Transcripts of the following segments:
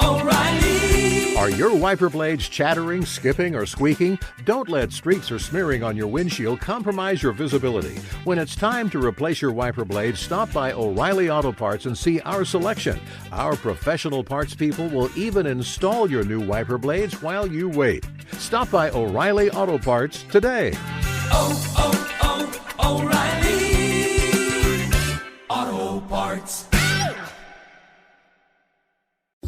O'Reilly. Are your wiper blades chattering, skipping, or squeaking? Don't let streaks or smearing on your windshield compromise your visibility. When it's time to replace your wiper blades, stop by O'Reilly Auto Parts and see our selection. Our professional parts people will even install your new wiper blades while you wait. Stop by O'Reilly Auto Parts today. O'Reilly Auto Parts.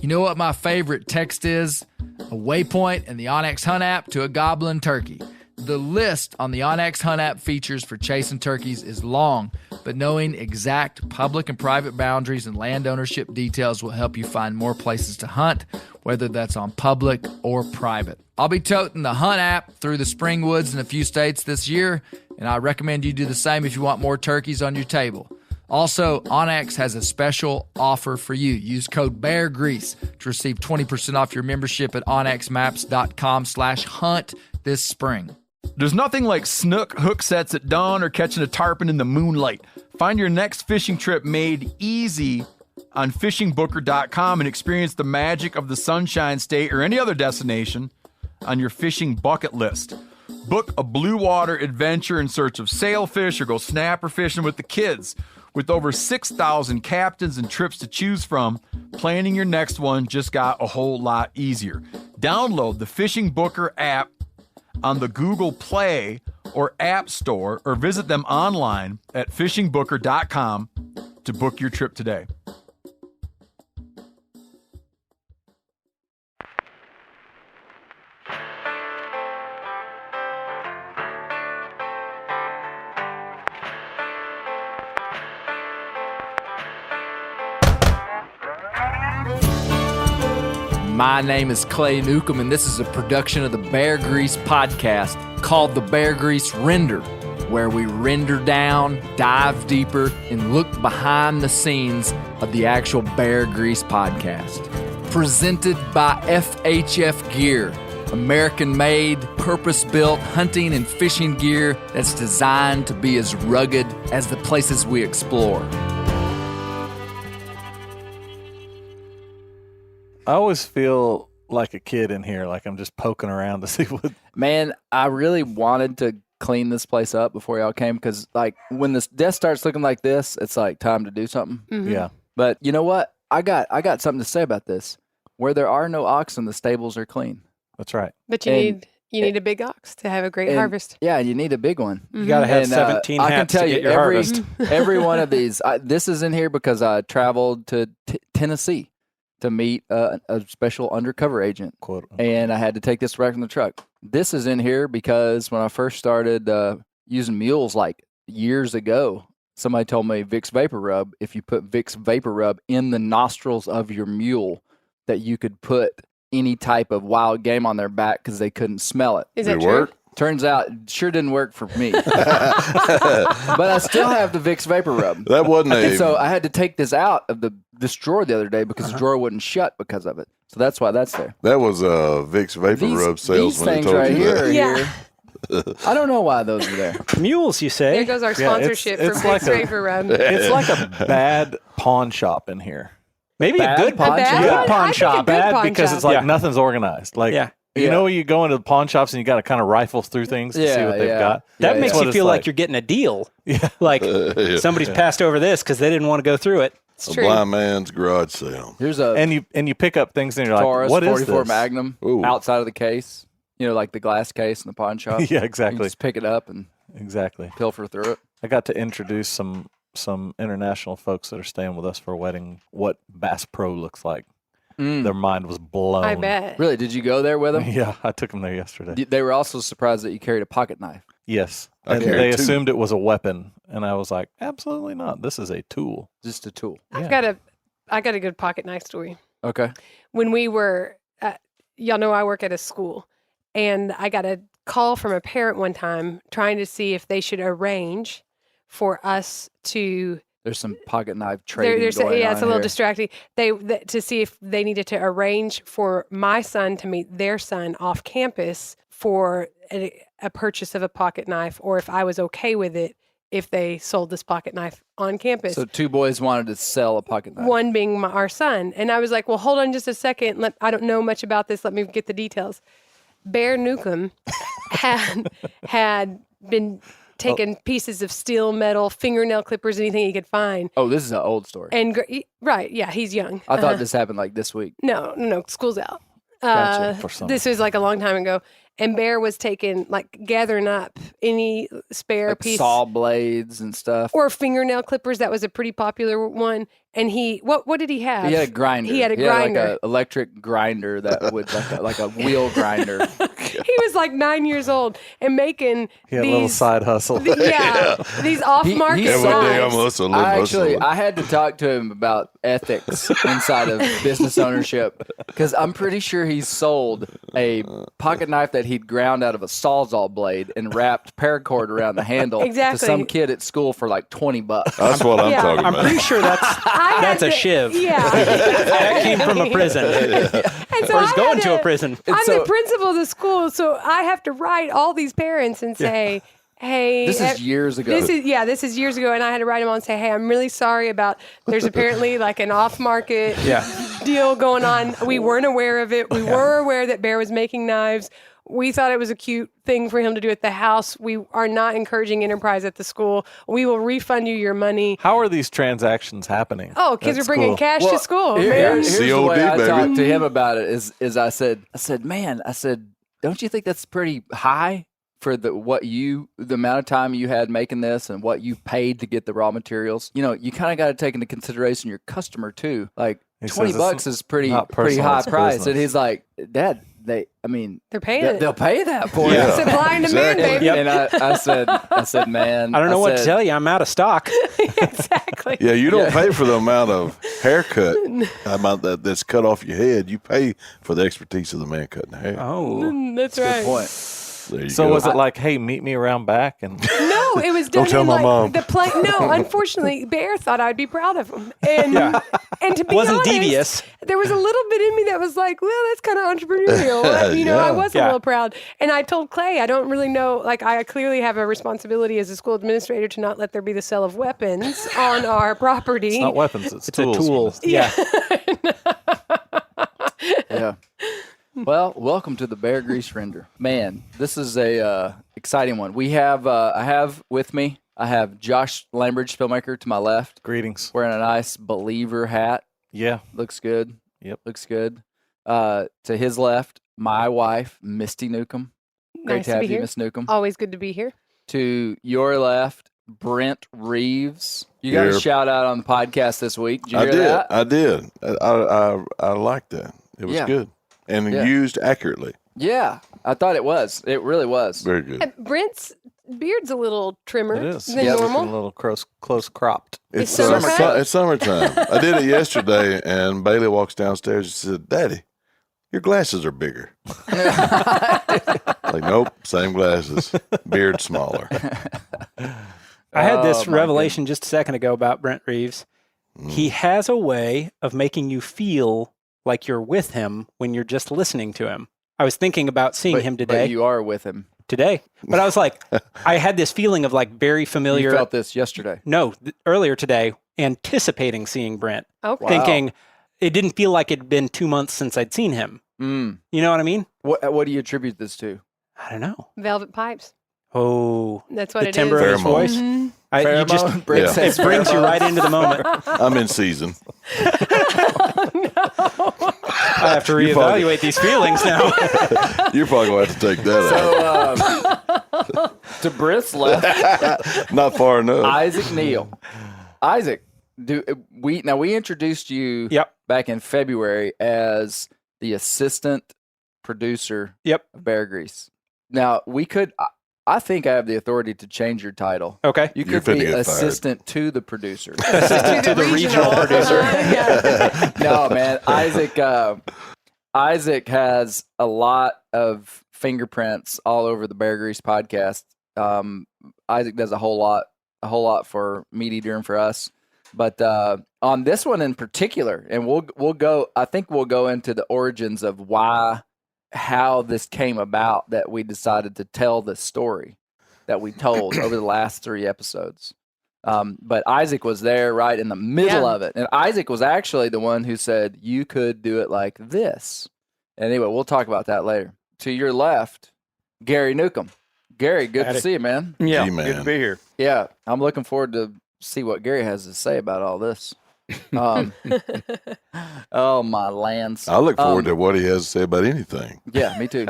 You know what my favorite text is? A waypoint in the onX Hunt app to a goblin turkey. The list on the onX Hunt app features for chasing turkeys is long, but knowing exact public and private boundaries and land ownership details will help you find more places to hunt, whether that's on public or private. I'll be toting the Hunt app through the spring woods in a few states this year, and I recommend you do the same if you want more turkeys on your table. Also, onX has a special offer for you. Use code BEARGREASE to receive 20% off your membership at onxmaps.com/hunt this spring. There's nothing like snook hook sets at dawn or catching a tarpon in the moonlight. Find your next fishing trip made easy on fishingbooker.com and experience the magic of the Sunshine State or any other destination on your fishing bucket list. Book a blue water adventure in search of sailfish or go snapper fishing with the kids. With over 6,000 captains and trips to choose from, planning your next one just got a whole lot easier. Download the Fishing Booker app on the Google Play or App Store or visit them online at fishingbooker.com to book your trip today. My name is Clay Newcomb, and this is a production of the Bear Grease podcast called the Bear Grease Render, where we render down, dive deeper, and look behind the scenes of the actual Bear Grease podcast. Presented by FHF Gear, American-made, purpose-built hunting and fishing gear that's designed to be as rugged as the places we explore. I always feel like a kid in here, like I'm just poking around to see what. Man, I really wanted to clean this place up before y'all came because, like, when this desk starts looking like this, it's like time to do something. Mm-hmm. Yeah. But you know what? I got something to say about this. Where there are no oxen, the stables are clean. That's right. But you need a big ox to have a great harvest. Yeah, you need a big one. Mm-hmm. You got to have 17 hats to get your harvest. Every one of these. This is in here because I traveled to Tennessee to meet a special undercover agent, quote, and I had to take this right from the truck. This is in here because when I first started using mules like years ago, somebody told me Vicks Vapor Rub, if you put Vicks Vapor Rub in the nostrils of your mule, that you could put any type of wild game on their back because they couldn't smell it. Is that true? Turns out it sure didn't work for me. But I still have the Vicks Vapor Rub. That wasn't So I had to take this out of this drawer the other day because the drawer wouldn't shut because of it. So that's why that's there. That was a Vicks Vapor Rub salesman. These things right here are here. I don't know why those are there. Mules, you say? There goes our sponsorship for Vicks Vapor Rub. It's like a bad pawn shop in here. Maybe a good pawn shop. Good pawn shop. Bad because it's like nothing's organized. Like, you know, when you go into the pawn shops and you got to kind of rifle through things to see what they've got. That makes you feel like you're getting a deal. Yeah, like somebody's passed over this because they didn't want to go through it. It's a blind man's garage sale. Here's a and you pick up things and you're Taurus, like, what is 44 this? Magnum outside of the case. You know, like the glass case in the pawn shop. Yeah, exactly. You just pick it up and pilfer through it. I got to introduce some international folks that are staying with us for a wedding what Bass Pro looks like. Their mind was blown. I bet. Really? Did you go there with them? Yeah, I took them there yesterday. They were also surprised that you carried a pocket knife. Yes. And they assumed it was a weapon. And I was like, absolutely not. This is a tool. Just a tool. I got a good pocket knife story. Okay. When we were, y'all know I work at a school, and I got a call from a parent one time trying to see if they should arrange for us to. There's some pocket knife trading going on it's a little here. distracting. To see if they needed to arrange for my son to meet their son off campus for a purchase of a pocket knife, or if I was okay with it if they sold this pocket knife on campus. So 2 boys wanted to sell a pocket knife. One being our son. And I was like, well, hold on just a second. I don't know much about this. Let me get the details. Bear Newcomb had been taking pieces of steel, metal, fingernail clippers, anything he could find. Oh, this is an old story. And right, yeah, he's young. I thought this happened like this week. No, school's out. Gotcha. This was like a long time ago. And Bear was gathering up any spare Like piece. saw blades and stuff. Or fingernail clippers. That was a pretty popular one. And what did he have? He had a grinder. He had a grinder. Like an electric grinder that would like a wheel grinder. He was like 9 years old and making He had a little side hustle. These off-market He Every sold- day I'm knives. hustling. I had to talk to him about ethics inside of business ownership because I'm pretty sure he sold a pocket knife that he'd ground out of a Sawzall blade and wrapped paracord around the handle Exactly. to some kid at school for like $20. That's what I'm Yeah. talking I'm about. pretty sure that's a shiv. Yeah. That came from a prison. And so Or is I going had to a prison. I'm so- the principal of the school, so I have to write all these parents and say, hey. This is years ago. This is years ago, and I had to write them all and say, hey, I'm really sorry about, there's apparently like an off-market deal going on. We weren't aware of it. We were aware that Bear was making knives. We thought it was a cute thing for him to do at the house. We are not encouraging enterprise at the school. We will refund you your money. How are these transactions happening? Oh, kids at are bringing school? cash to school, man. Here's the COD, way I baby. talked to him about it is I said, don't you think that's pretty high for the amount of time you had making this and what you paid to get the raw materials? You know, you kind of got to take into consideration your customer too. Like He $20 says is pretty not pretty personal, high it's price. business. And he's like, Dad, they're paying it. They'll pay that for Yeah. you. Supply and demand, Exactly. baby. And I said, man, I don't know what to said, tell you. I'm out of stock. Exactly. Yeah, you don't pay for the amount of haircut amount that's cut off your head. You pay for the expertise of the man cutting the hair. Oh. That's Good right. point. There you So go. was it like, hey, meet me around back? And No, it was done Don't tell in my like mom. the play. No, unfortunately, Bear thought I'd be proud of him, and to be Wasn't honest, devious. there was a little bit in me that was like, well, that's kind of entrepreneurial. You know, I Yeah. was a Yeah. little proud, and I told Clay, I don't really know. Like, I clearly have a responsibility as a school administrator to not let there be the sale of weapons on our property. it's not weapons, it's It's a tools. tool. Yeah. Yeah. Well, welcome to the Bear Grease Render. Man, this is a exciting one. We have I have Josh Lambridge, filmmaker, to my left, Greetings. wearing a nice Believer hat. Yeah. Looks good. Yep. Looks good. To his left, my wife, Misty Newcomb. Great Nice to to have be you, here. Miss Newcomb. Always good to be here. To your left, Brent Reeves. You got a Here. shout out on the podcast this week. Did you I hear did. that? I did. I liked that. It was Yeah. good and Yeah. used accurately. Yeah, I thought it was. It really was. Very good. Brent's beard's a little trimmer It is. than Yeah, A normal. little close cropped. It's summertime? It's summertime. I did it yesterday, and Bailey walks downstairs and said, "Daddy, your glasses are bigger." Like, nope, same glasses, beard smaller. I had Oh, this my revelation just a second ago about Brent Reeves. He has a way of making you feel like you're with him when you're just listening to him. I was thinking about seeing him But today. you are with him. But I was like, I had this feeling of like very familiar. You felt this yesterday. No, earlier today, anticipating seeing Brent, Okay. Wow. thinking it didn't feel like it'd been 2 months since I'd seen him. Mm. You know what I mean? What do you attribute this to? I don't know. Velvet pipes. Oh, That's what the it timbre is. of his Pheromone. voice. Mhm. You just Pheromone? Brent Yeah. says it brings you pheromone. right into the moment. I'm in season. I have to You probably- reevaluate these feelings now. You're probably going to have to take that So, to Brent's left, out. Not far enough. Isaac Neal. Isaac, we introduced you Yep. back in February as the assistant producer Yep. of Bear Grease. Now I think I have the authority to change your title. Okay. You You're could be finna get fired. assistant to the producer. To the regional producer. Yeah. No, man, Isaac has a lot of fingerprints all over the Bear Grease podcast. Isaac does a whole lot for Meat Eater and for us. But on this one in particular, and we'll go. I think we'll go into the origins of how this came about that we decided to tell this story. that we told over the last 3 episodes. But Isaac was there right in the middle of it. And Isaac was actually the one who said, you could do it like this. Anyway, we'll talk about that later. To your left, Gary Newcomb. Gary, good to see you, man. Yeah, G-man. good to be here. Yeah, I'm looking forward to see what Gary has to say about all this. Oh, my lands. I look forward to what he has to say about anything. Yeah, me too.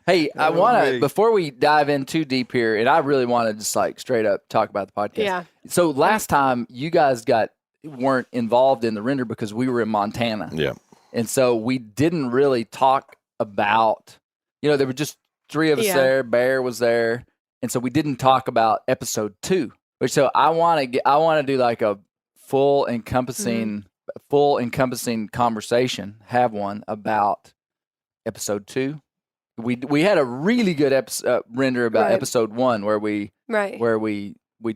Hey, I want to, before we dive in too deep here, and I really want to just like straight up talk about the podcast. Yeah. So last time you guys weren't involved in the render because we were in Montana. Yeah. And so we didn't really talk about, there were just 3 of us there. Bear was there. And so we didn't talk about episode 2. Which so I want to do like a full encompassing conversation. Have one about episode 2. We had a really good render about episode 1 where we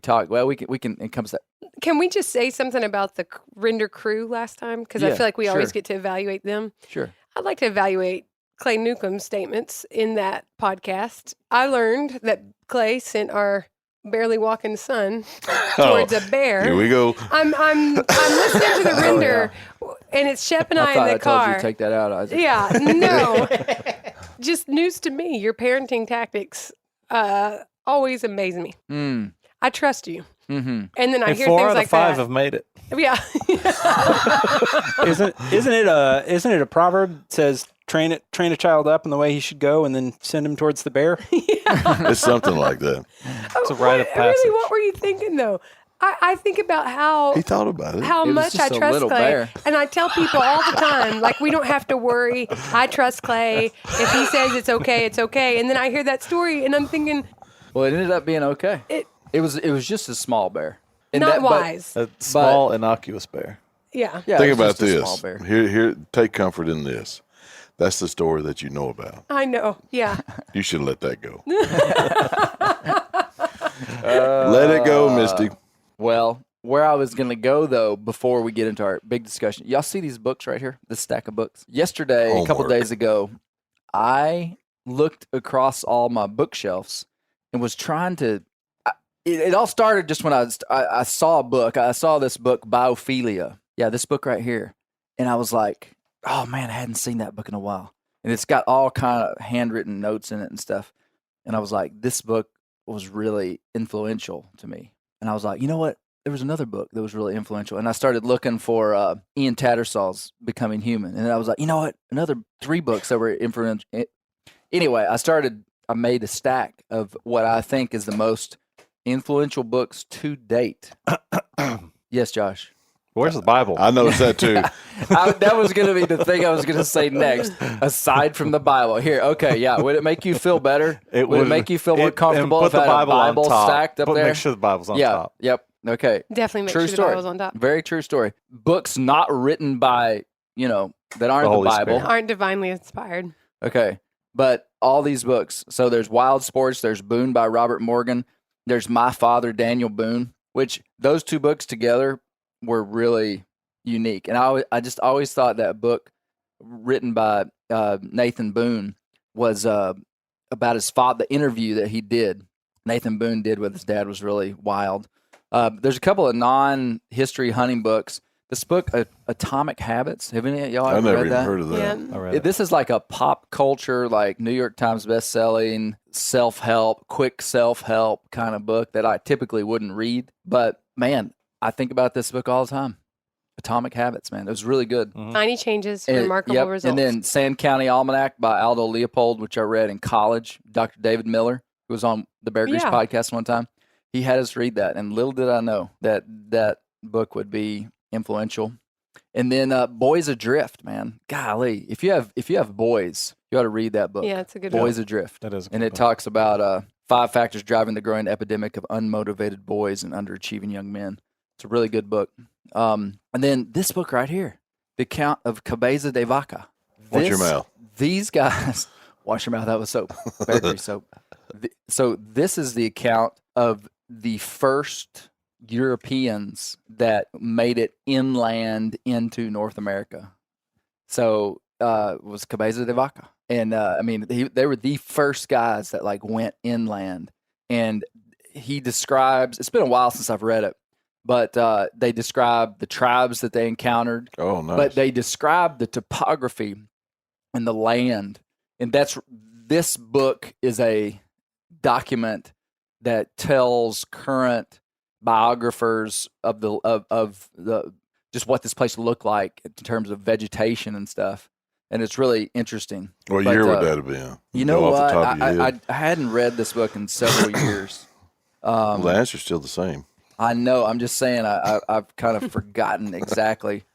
talked. Well, we can encompass that. Can we just say something about the render crew last time? Because I feel like we always get to evaluate them. Sure. I'd like to evaluate Clay Newcomb's statements in that podcast. I learned that Clay sent our barely walking son towards a bear. Here we go. I'm listening to the render, and it's Shep and I in the car. Told you to take that out, Isaac. Yeah, no. Just news to me. Your parenting tactics always amaze me. I trust you. Mm-hmm. And then I hear 4 things out like of 5 that. have made it. Yeah. Isn't it a proverb that says train a child up in the way he should go and then send him towards the bear? It's something like that. It's a rite of passage. Really, what were you thinking though? I think about how He thought about it. how It was much just I a trust little Clay, bear. and I tell people all the time, like we don't have to worry. I trust Clay. If he says it's okay, it's okay. And then I hear that story, and I'm thinking, Well, it ended up being okay. It was just a small bear. And not that- but- wise. A small, innocuous bear. Yeah. Yeah, Think it was about just a this. small bear. Here, take comfort in this. That's the story that you know about. I know. Yeah. You should let that go. Let it go, Misty. Well, where I was going to go, though, before we get into our big discussion, y'all see these books right here? This stack of books? Yesterday, a couple Homework. days ago, I looked across all my bookshelves and was trying to. It all started just when I saw a book. I saw this book, Biophilia. Yeah, this book right here. And I was like, oh, man, I hadn't seen that book in a while. And it's got all kind of handwritten notes in it and stuff. And I was like, this book was really influential to me. And I was like, you know what? There was another book that was really influential. And I started looking for Ian Tattersall's Becoming Human. And I was like, you know what? Another 3 books that were influential. Anyway, I made a stack of what I think is the most influential books to date. Yes, Josh. Where's the Bible? I noticed that too. That was going to be the thing I was going to say next, aside from the Bible. Here, okay, yeah. Would it make you feel better? Would it make you feel more comfortable if put I had a Bible on top. stacked up there? Make sure the Bible's on yeah, top. Yep. Okay. Definitely make True sure story. the Bible's on top. Very true story. Books not written by, that aren't the Holy Bible. Spirit. Aren't divinely inspired. Okay. But all these books. So there's Wild Sports, there's Boone by Robert Morgan, there's My Father, Daniel Boone, which those 2 books together were really unique. And I just always thought that book written by Nathan Boone was about his father. The interview that Nathan Boone did with his dad was really wild. There's a couple of non-history hunting books. This book, Atomic Habits. Have any of y'all I ever never read even that? heard of that. Yeah. I read it. This is like a pop culture, like New York Times best-selling, self-help, quick self-help kind of book that I typically wouldn't read. But, man, I think about this book all the time. Atomic Habits, man. It was really good. Tiny changes, And- remarkable yep. results. And then Sand County Almanac by Aldo Leopold, which I read in college. Dr. David Miller, who was on the Bear Grease Yeah. podcast one time, he had us read that. And little did I know that that book would be influential. And then Boys Adrift, man. Golly, if you have boys, you ought to read that book. yeah, it's a good Boys Adrift. That is a And good it book. talks about 5 factors driving the growing epidemic of unmotivated boys and underachieving young men. It's a really good book. And then this book right here, The Count of Cabeza de Vaca. Watch your mouth. These guys, wash your mouth out with soap, Bear Grease soap. So this is the account of the first Europeans that made it inland into North America. So it was Cabeza de Vaca. And I mean, they were the first guys that like went inland. and he describes. It's been a while since I've read it, but they describe the tribes that they encountered. Oh, nice. But they describe the topography and the land, and this book is a document that tells current biographers of the just what this place looked like in terms of vegetation and stuff, and it's really interesting. What year would that have been? You know what? I hadn't read this book in several years. Well, the answer's still the same. I know. I'm just saying. I've kind of forgotten exactly.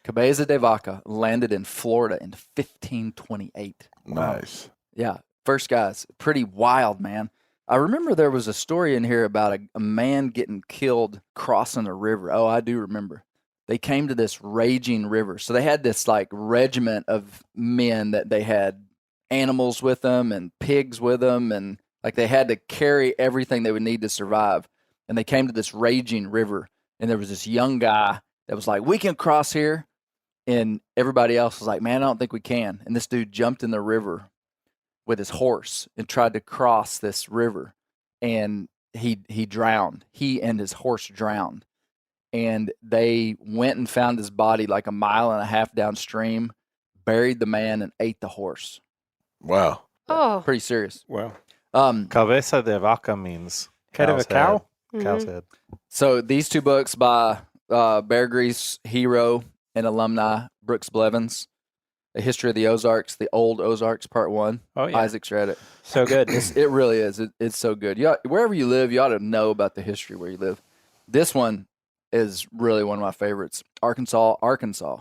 Cabeza de Vaca landed in Florida in 1528. Nice. Yeah, first guys, pretty wild, man. I remember there was a story in here about a man getting killed crossing a river. Oh, I do remember. They came to this raging river. So they had this like regiment of men that they had animals with them and pigs with them. And like they had to carry everything they would need to survive. And they came to this raging river. And there was this young guy that was like, we can cross here. And everybody else was like, man, I don't think we can. And this dude jumped in the river with his horse and tried to cross this river. And he drowned. He and his horse drowned. And they went and found his body like 1.5 miles downstream, buried the man, and ate the horse. Wow. Oh. Pretty serious. Wow. Cabeza de vaca means Head of a cow? Cow's head. So these two books by Bear Grease hero and alumni Brooks Blevins, A History of the Ozarks, The Old Ozarks, Part 1. Oh, yeah. Isaac's read it. So good. It really is. It's so good. Wherever you live, you ought to know about the history where you live. This one is really one of my favorites. Arkansas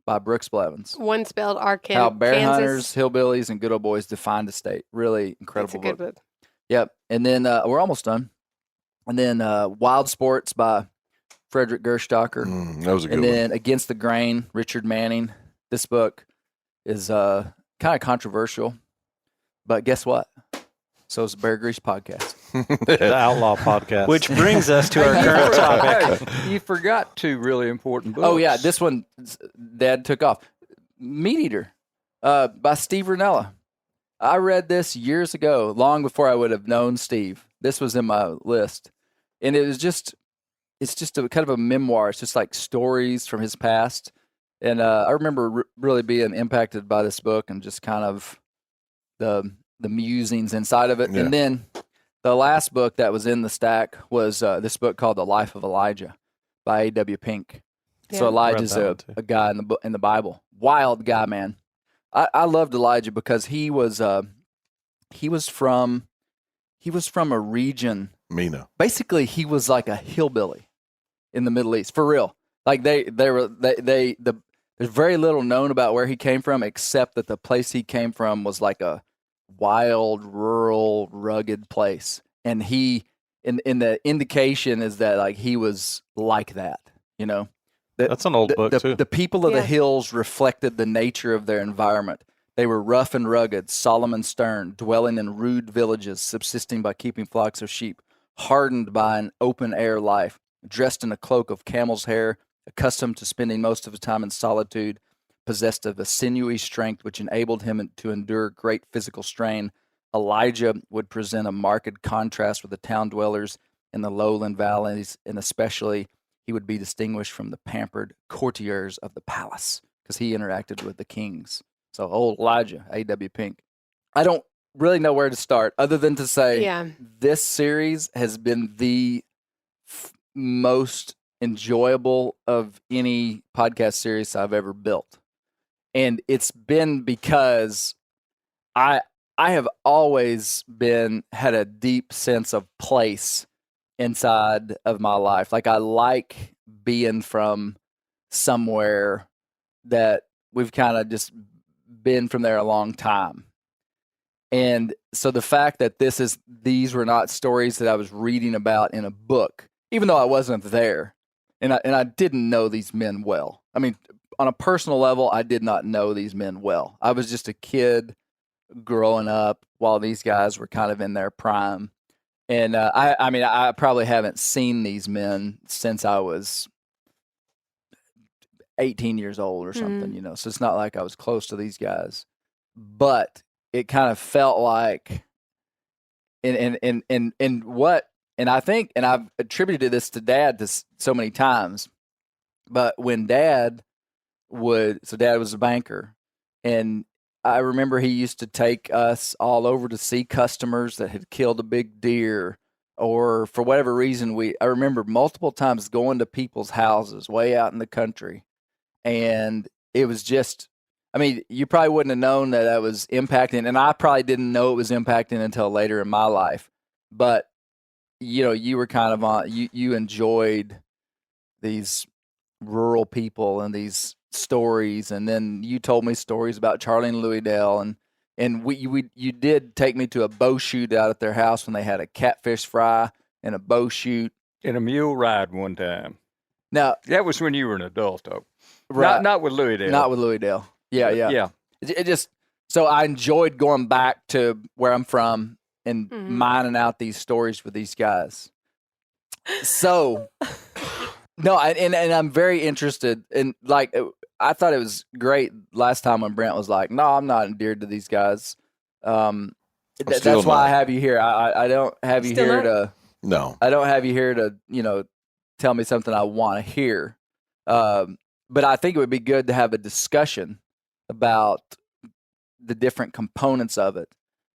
by Brooks Blevins. One spelled Arkansas. How bear hunters, hillbillies, and good old boys defined the state. Really incredible It's a good book. Yep. And then we're almost done. And then Wild Sports by Frederick Gerstacker. That was a good And one. then Against the Grain, Richard Manning. This book is kind of controversial, but guess what? So is the Bear Grease podcast. The Outlaw podcast. Which brings us to our current topic. You forgot 2 really important books. Oh, yeah. This one, Dad took off. Meat Eater by Steve Ranella. I read this years ago, long before I would have known Steve. This was in my list. And it's just a kind of a memoir. It's just like stories from his past. And I remember really being impacted by this book and just kind of the musings inside of it. Yeah. And then the last book that was in the stack was this book called The Life of Elijah by A.W. Pink. Yeah. So Elijah's Read that one, a guy in the Bible. Wild guy, man. I loved Elijah because he was from a region. Mina. Basically, he was like a hillbilly in the Middle East, for real. Like there's very little known about where he came from, except that the place he came from was like a wild, rural, rugged place. And in the indication is that like he was like that, you know. That's an old book too. The people of Yeah. the hills reflected the nature of their environment. They were rough and rugged, solemn and stern, dwelling in rude villages, subsisting by keeping flocks of sheep, hardened by an open-air life, dressed in a cloak of camel's hair, accustomed to spending most of his time in solitude, possessed of a sinewy strength which enabled him to endure great physical strain. Elijah would present a marked contrast with the town dwellers in the lowland valleys, and especially he would be distinguished from the pampered courtiers of the palace because he interacted with the kings. So old Elijah, A.W. Pink. I don't really know where to start other than to say this series has been the most enjoyable of any podcast series I've ever built. And it's been because I have always had a deep sense of place inside of my life. Like I like being from somewhere that we've kind of just been from there a long time. And so the fact that these were not stories that I was reading about in a book, even though I wasn't there, and I didn't know these men well. I mean, on a personal level, I did not know these men well. I was just a kid growing up while these guys were kind of in their prime. And I probably haven't seen these men since I was 18 years old or something, you know. So it's not like I was close to these guys. But it kind of felt like and I think, and I've attributed this to Dad so many times, but when Dad was a banker, and I remember he used to take us all over to see customers that had killed a big deer, or for whatever reason, I remember multiple times going to people's houses way out in the country, and it was just, I mean, you probably wouldn't have known that was impacting, and I probably didn't know it was impacting until later in my life, but you were kind of you enjoyed these rural people and these stories, and then you told me stories about Charlie and Louie Dale, and you did take me to a bow shoot out at their house when they had a catfish fry and a bow shoot and a mule ride one time. Now that was when you were an adult, though. Right? Not with Louie Dale. Not with Louie Dale. Yeah. It just, so I enjoyed going back to where I'm from and mining out these stories with these guys. So. No, and I'm very interested in, like, I thought it was great last time when Brent was like, no, I'm not endeared to these guys. That's why I have you here. I don't have you here to. No. I don't have you here to, tell me something I want to hear. But I think it would be good to have a discussion about the different components of it,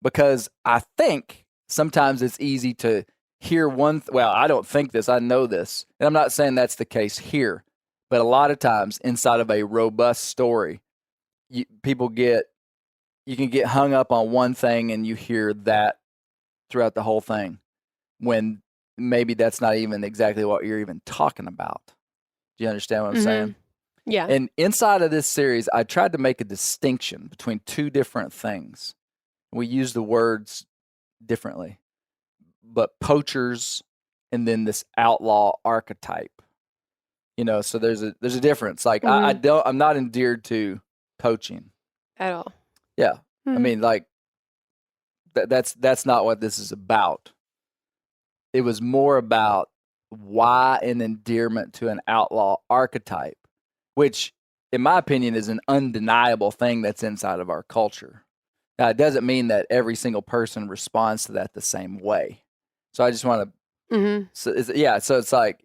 because I think sometimes it's easy to hear well, I don't think this, I know this, and I'm not saying that's the case here, but a lot of times inside of a robust story, you can get hung up on one thing and you hear that throughout the whole thing, when maybe that's not even exactly what you're even talking about. Do you understand what I'm saying? Yeah. And inside of this series, I tried to make a distinction between two different things. We use the words differently, but poachers and then this outlaw archetype. So there's a difference. Like I'm not endeared to poaching at all. Yeah. I mean, like that's not what this is about. It was more about why an endearment to an outlaw archetype, which in my opinion is an undeniable thing that's inside of our culture. Now, it doesn't mean that every single person responds to that the same way. So I just want to, so it's like,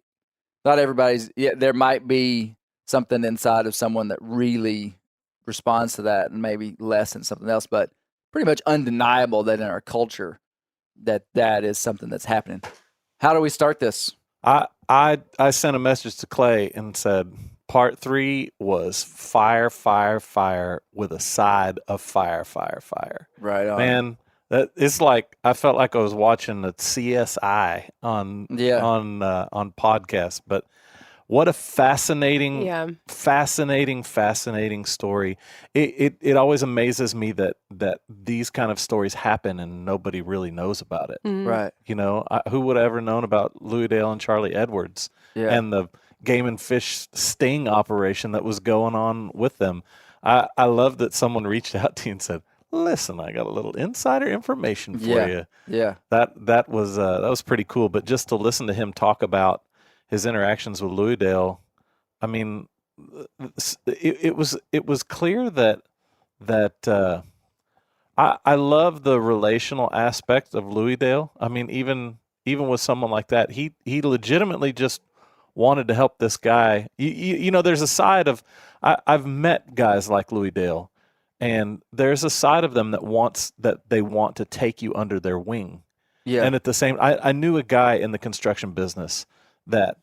not everybody's, there might be something inside of someone that really responds to that and maybe less than something else, but pretty much undeniable that in our culture that is something that's happening. How do we start this? I sent a message to Clay and said, part 3 was fire, fire, fire with a side of fire, fire, fire. Right on. Man, it's like I felt like I was watching the CSI on podcasts. But what a fascinating story. It always amazes me that these kind of stories happen and nobody really knows about it. Right. Who would have ever known about Louie Dale and Charlie Edwards and the game and fish sting operation that was going on with them? I love that someone reached out to you and said, listen, I got a little insider information for you. Yeah. That was pretty cool. But just to listen to him talk about his interactions with Louie Dale, I mean, it was clear that I love the relational aspect of Louie Dale. I mean, even with someone like that, he legitimately just wanted to help this guy. There's a side of I've met guys like Louie Dale, and there's a side of them that they want to take you under their wing. Yeah. And at the same, I knew a guy in the construction business that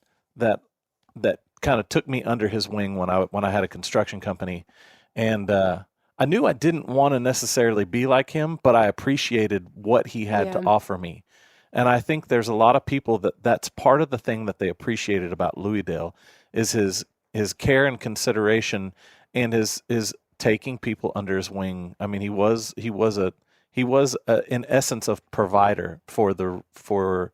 kind of took me under his wing when I had a construction company, and I knew I didn't want to necessarily be like him, but I appreciated what he had to offer me. And I think there's a lot of people that's part of the thing that they appreciated about Louie Dale is his care and consideration and his taking people under his wing. I mean, he was in essence a provider for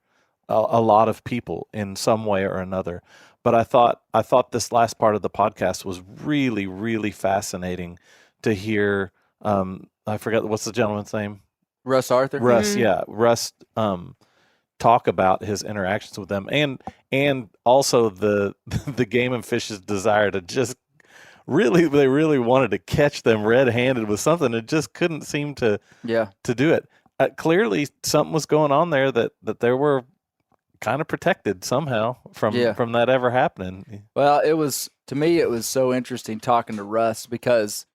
a lot of people in some way or another. But I thought this last part of the podcast was really, really fascinating to hear. I forgot, what's the gentleman's name? Russ Arthur. Russ, yeah, Russ. Talk about his interactions with them, and also the game and fish's desire to just they really wanted to catch them red-handed with something and just couldn't seem to do it. clearly something was going on there that they were kind of protected somehow from that ever happening. Well, to me, it was so interesting talking to Russ because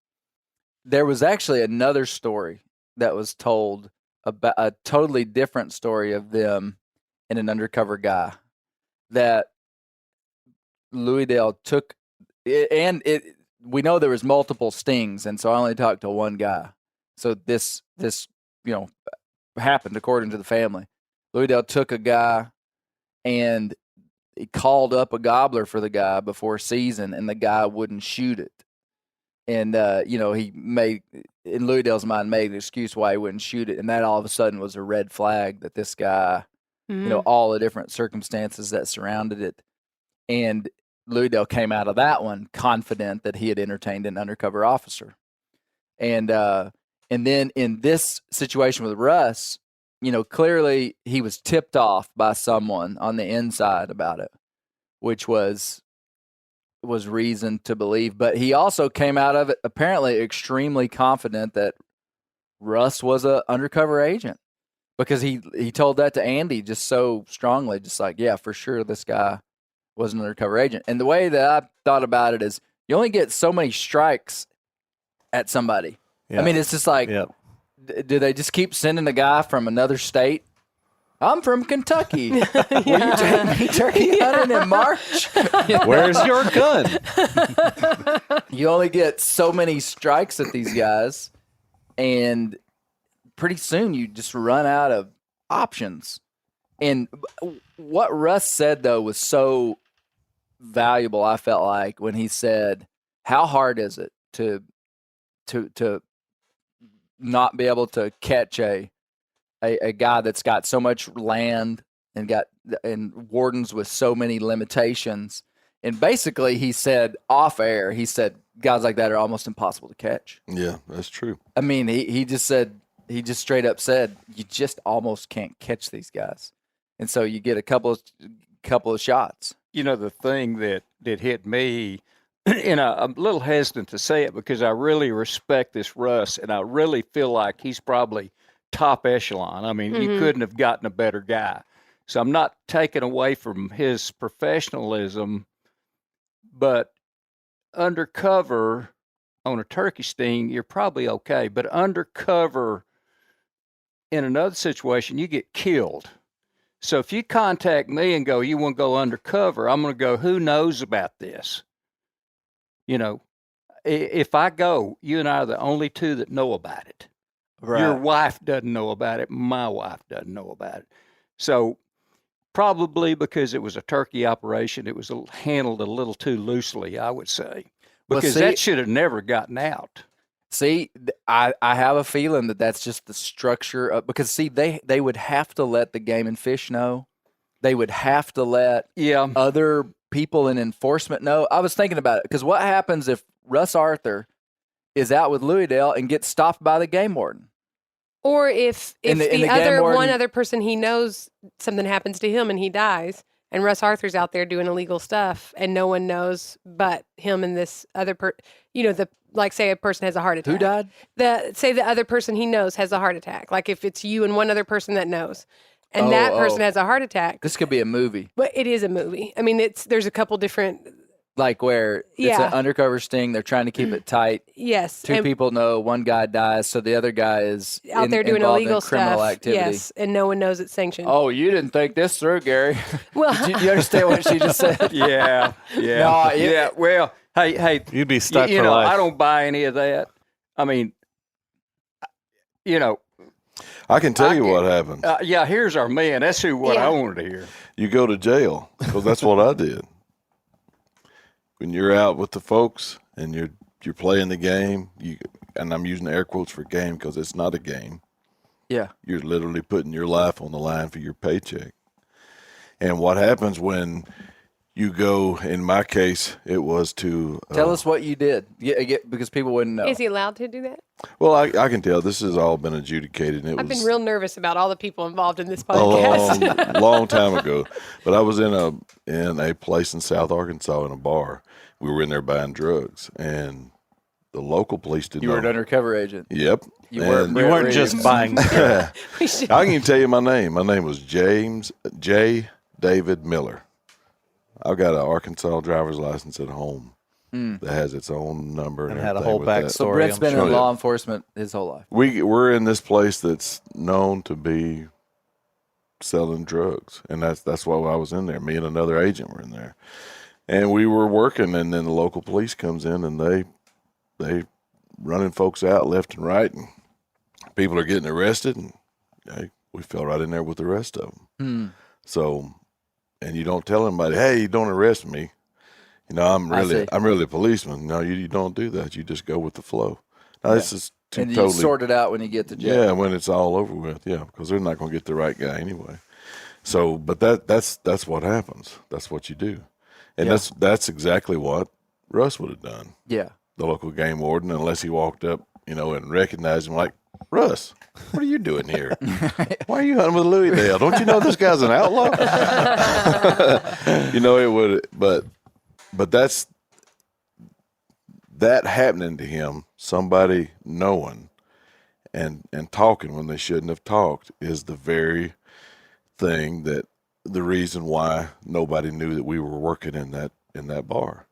there was actually another story that was told about a totally different story of them and an undercover guy that Louie Dale took, and we know there was multiple stings, and so I only talked to one guy. So this happened according to the family. Louie Dale took a guy, and he called up a gobbler for the guy before season, and the guy wouldn't shoot it. And he made, in Louie Dale's mind, made an excuse why he wouldn't shoot it, and that all of a sudden was a red flag that this guy, all the different circumstances that surrounded it, and Louie Dale came out of that one confident that he had entertained an undercover officer. And then in this situation with Russ, clearly he was tipped off by someone on the inside about it, which was reason to believe. But he also came out of it apparently extremely confident that Russ was an undercover agent, because he told that to Andy just so strongly, just like, yeah, for sure this guy was an undercover agent. And the way that I thought about it is you only get so many strikes at somebody. Yeah. I mean, it's just like, do they just keep sending a guy from another state? I'm from Kentucky. Will you take me turkey hunting in March? Where's your gun? You only get so many strikes at these guys, and pretty soon you just run out of options. And what Russ said, though, was so valuable, I felt like, when he said, how hard is it to not be able to catch a guy that's got so much land and wardens with so many limitations. And basically he said off air, guys like that are almost impossible to catch. Yeah, that's true. I mean, he just straight up said, you just almost can't catch these guys. And so you get a couple of shots. The thing that hit me, and I'm a little hesitant to say it because I really respect this Russ, and I really feel like he's probably top echelon. I mean, you couldn't have gotten a better guy. So I'm not taking away from his professionalism, but undercover on a turkey sting, you're probably okay. But undercover in another situation, you get killed. So if you contact me and go, you want to go undercover, I'm going to go, who knows about this? If I go, you and I are the only two that know about it. Right. Your wife doesn't know about it. My wife doesn't know about it. So probably because it was a turkey operation, it was handled a little too loosely, I would say, because that should have never gotten out. See, I have a feeling that that's just the structure of, because see, they would have to let the Game and Fish know. They would have to let other people in enforcement know. I was thinking about it, because what happens if Russ Arthur is out with Louie Dale and gets stopped by the game warden? Or if one other person he knows, something happens to him and he dies, and Russ Arthur's out there doing illegal stuff and no one knows but him and this other say a person has a heart attack. Who died? Say the other person he knows has a heart attack. Like if it's you and one other person that knows, and that person has a heart attack. This could be a movie. But it is a movie. I mean, there's a couple different. Like where it's an undercover sting, they're trying to keep it tight. Yes. Two people know, one guy dies, so the other guy is out there doing illegal criminal stuff. activity. Yes, and no one knows it's sanctioned. Oh, you didn't think this through, Gary. Well, do you understand what she just said? Yeah. No, well, hey, you'd be stuck for life. I don't buy any of that. I mean, I can tell you what happened. Here's our man. That's I wanted to hear. You go to jail, because that's what I did. When you're out with the folks and you're playing the game, and I'm using air quotes for game because it's not a game. Yeah. You're literally putting your life on the line for your paycheck. And what happens when you go, in my case, it was to... Tell us what you did, because people wouldn't know. Is he allowed to do that? Well, I can tell. This has all been adjudicated. I've been real nervous about all the people involved in this podcast. A long time ago. But I was in a place in South Arkansas in a bar. We were in there buying drugs. And the local police didn't You know. were an undercover agent. Yep. You weren't just buying. I can even tell you my name. My name was James J. David Miller. I've got an Arkansas driver's license at home that has its own number and had a everything whole with that. backstory. So Brent's been sure. in law enforcement his whole life. We're in this place that's known to be selling drugs, and that's why I was in there. Me and another agent were in there, and we were working. And then the local police comes in, and they running folks out left and right, and people are getting arrested, and hey, we fell right in there with the rest of them. So, and you don't tell anybody, hey, you don't arrest me. You know, I'm really a policeman. No, you don't do that. You just go with the flow. Now, this is And you totally sort it out when you get to jail. yeah, when it's all over with, yeah, because they're not going to get the right guy anyway. So, but that's what happens. That's what you do, and that's exactly what Russ would have done. Yeah. The local game warden, unless he walked up, and recognized him, like, Russ, what are you doing here? Why are you hunting with Louie Dale? Don't you know this guy's an outlaw? It would, but that's that happening to him. Somebody knowing and talking when they shouldn't have talked is the very thing that the reason why nobody knew that we were working in that bar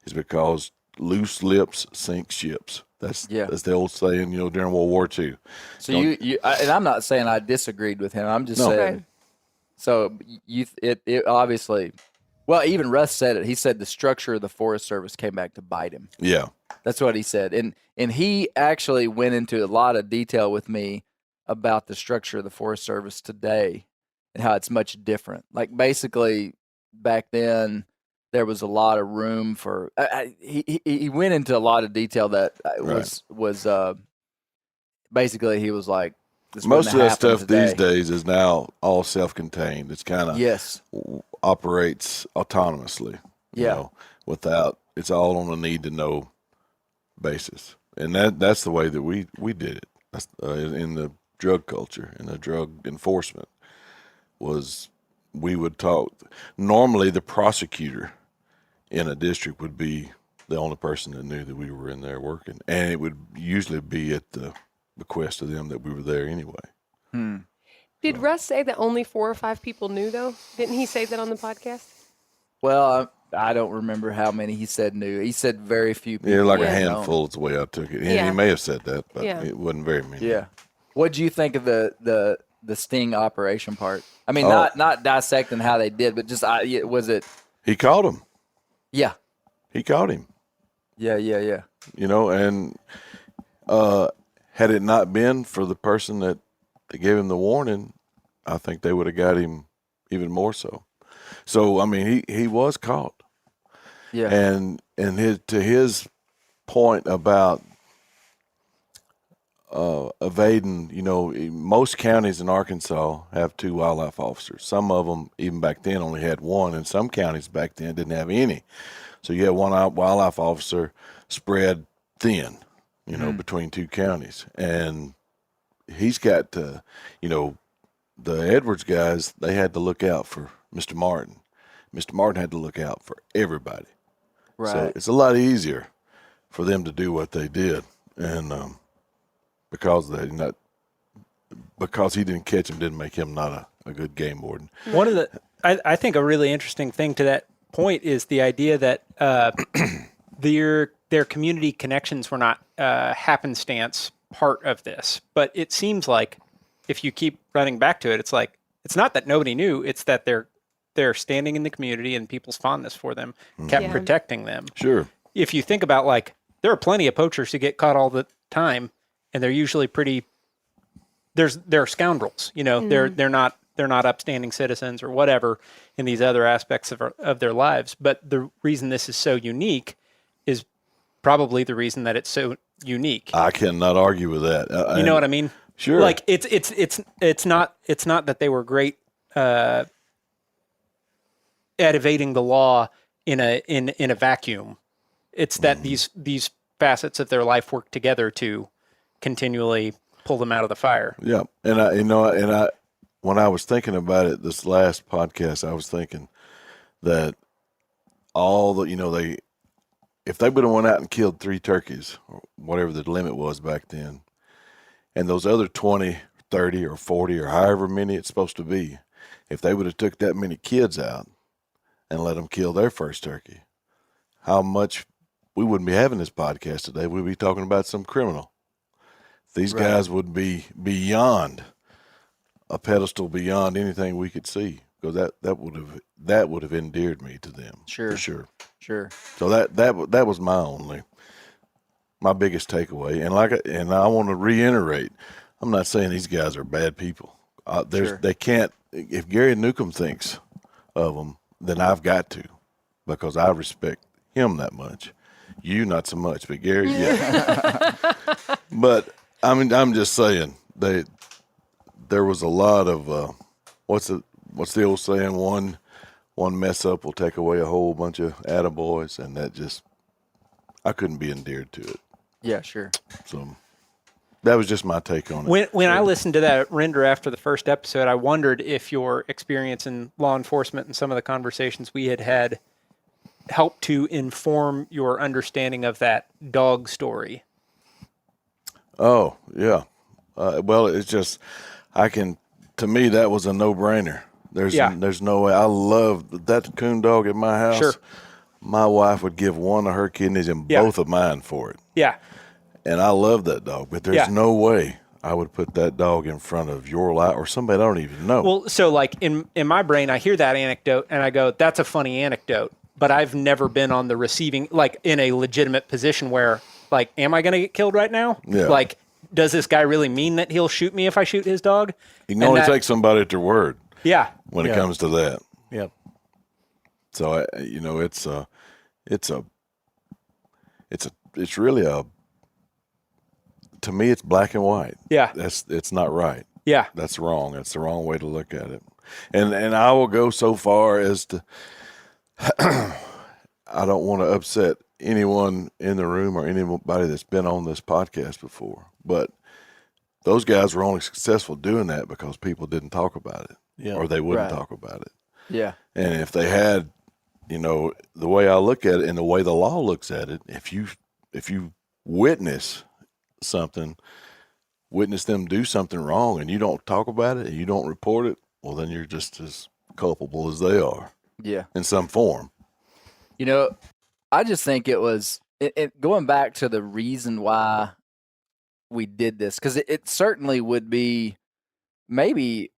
is because loose lips sink ships. That's the old saying, during World War II. So and I'm not saying I disagreed with him. I'm just saying. So it obviously, well, even Russ said it. He said the structure of the Forest Service came back to bite him. Yeah, that's what he said, and he actually went into a lot of detail with me about the structure of the Forest Service today and how it's much different. Like basically back then, there was a lot of room for. He went into a lot of detail that was basically he was like, this most of that stuff today. These days is now all self-contained. It's kind of operates autonomously. Without it's all on a need to know basis, and that's the way that we did it. That's, in the drug culture and the drug enforcement was we would talk. Normally, the prosecutor in a district would be the only person that knew that we were in there working, and it would usually be at the bequest of them that we were there anyway. Did Russ say that only 4 or 5 people knew, though? Didn't he say that on the podcast? Well, I don't remember how many he said knew. He said very few people. Yeah, like a handful is the way I took it. Yeah. He may have said that, but it wasn't very many. Yeah. What do you think of the sting operation part? I mean, not dissecting how they did, but just was it? He caught him. Yeah. He caught him. Yeah. And had it not been for the person that gave him the warning, I think they would have got him even more so. So, I mean, he was caught. Yeah. And to his point about evading, most counties in Arkansas have 2 wildlife officers. Some of them, even back then, only had 1, and some counties back then didn't have any. So you had 1 wildlife officer spread thin, between 2 counties. And he's got to, the Edwards guys, they had to look out for Mr. Martin. Mr. Martin had to look out for everybody. Right. So it's a lot easier for them to do what they did. And because he didn't catch him didn't make him not a good game warden. One of I think a really interesting thing to that point is the idea that their community connections were not happenstance part of this. But it seems like if you keep running back to it, it's like it's not that nobody knew, it's that they're standing in the community and people's fondness for them kept protecting them. Sure. If you think about, like, there are plenty of poachers who get caught all the time, and they're usually they're scoundrels. They're not upstanding citizens or whatever in these other aspects of their lives. But the reason this is so unique is probably the reason that it's so unique. I cannot argue with that. You know what I mean? Sure. Like it's not that they were great at evading the law in a vacuum. It's that these facets of their life work together to continually pull them out of the fire. Yeah, and I when I was thinking about it this last podcast, I was thinking that all the if they would have went out and killed 3 turkeys, or whatever the limit was back then, and those other 20, 30, or 40, or however many it's supposed to be, if they would have took that many kids out and let them kill their first turkey, how much we wouldn't be having this podcast today. We'd be talking about some criminal. These guys would be beyond a pedestal, beyond anything we could see, because that would have endeared me to them. Sure, for sure. So that was my biggest takeaway. And I want to reiterate, I'm not saying these guys are bad people. They can't. If Gary Newcomb thinks of them, then I've got to, because I respect him that much. You not so much, but Gary, yeah. But I mean, I'm just saying there was a lot of what's the old saying? One mess up will take away a whole bunch of attaboys, and that just, I couldn't be endeared to it. Yeah, sure. So that was just my take on it. When I listened to that render after the first episode, I wondered if your experience in law enforcement and some of the conversations we had helped to inform your understanding of that dog story. Oh, yeah. Well, it's just, to me, that was a no-brainer. There's no way. I love that coon dog at my house. Sure. My wife would give one of her kidneys and both of mine for it. Yeah. And I love that dog, but there's no way I would put that dog in front of your life or somebody I don't even know. Well, so like in my brain, I hear that anecdote and I go, that's a funny anecdote, but I've never been on the receiving, like in a legitimate position where, like, am I going to get killed right now? Yeah. Like, does this guy really mean that he'll shoot me if I shoot his dog? You can only take somebody at their word. Yeah. When it comes to that. Yep. So it's really to me, it's black and white. Yeah. It's not right. Yeah. That's wrong. That's the wrong way to look at it. And I will go so far as to, I don't want to upset anyone in the room or anybody that's been on this podcast before, but those guys were only successful doing that because people didn't talk about it. Yeah. Or they wouldn't talk about it. Yeah. And if they had, the way I look at it and the way the law looks at it, if you witness something, witness them do something wrong and you don't talk about it and you don't report it, well, then you're just as culpable as they are. Yeah. In some form. I just think it was going back to the reason why we did this, because it certainly would be maybe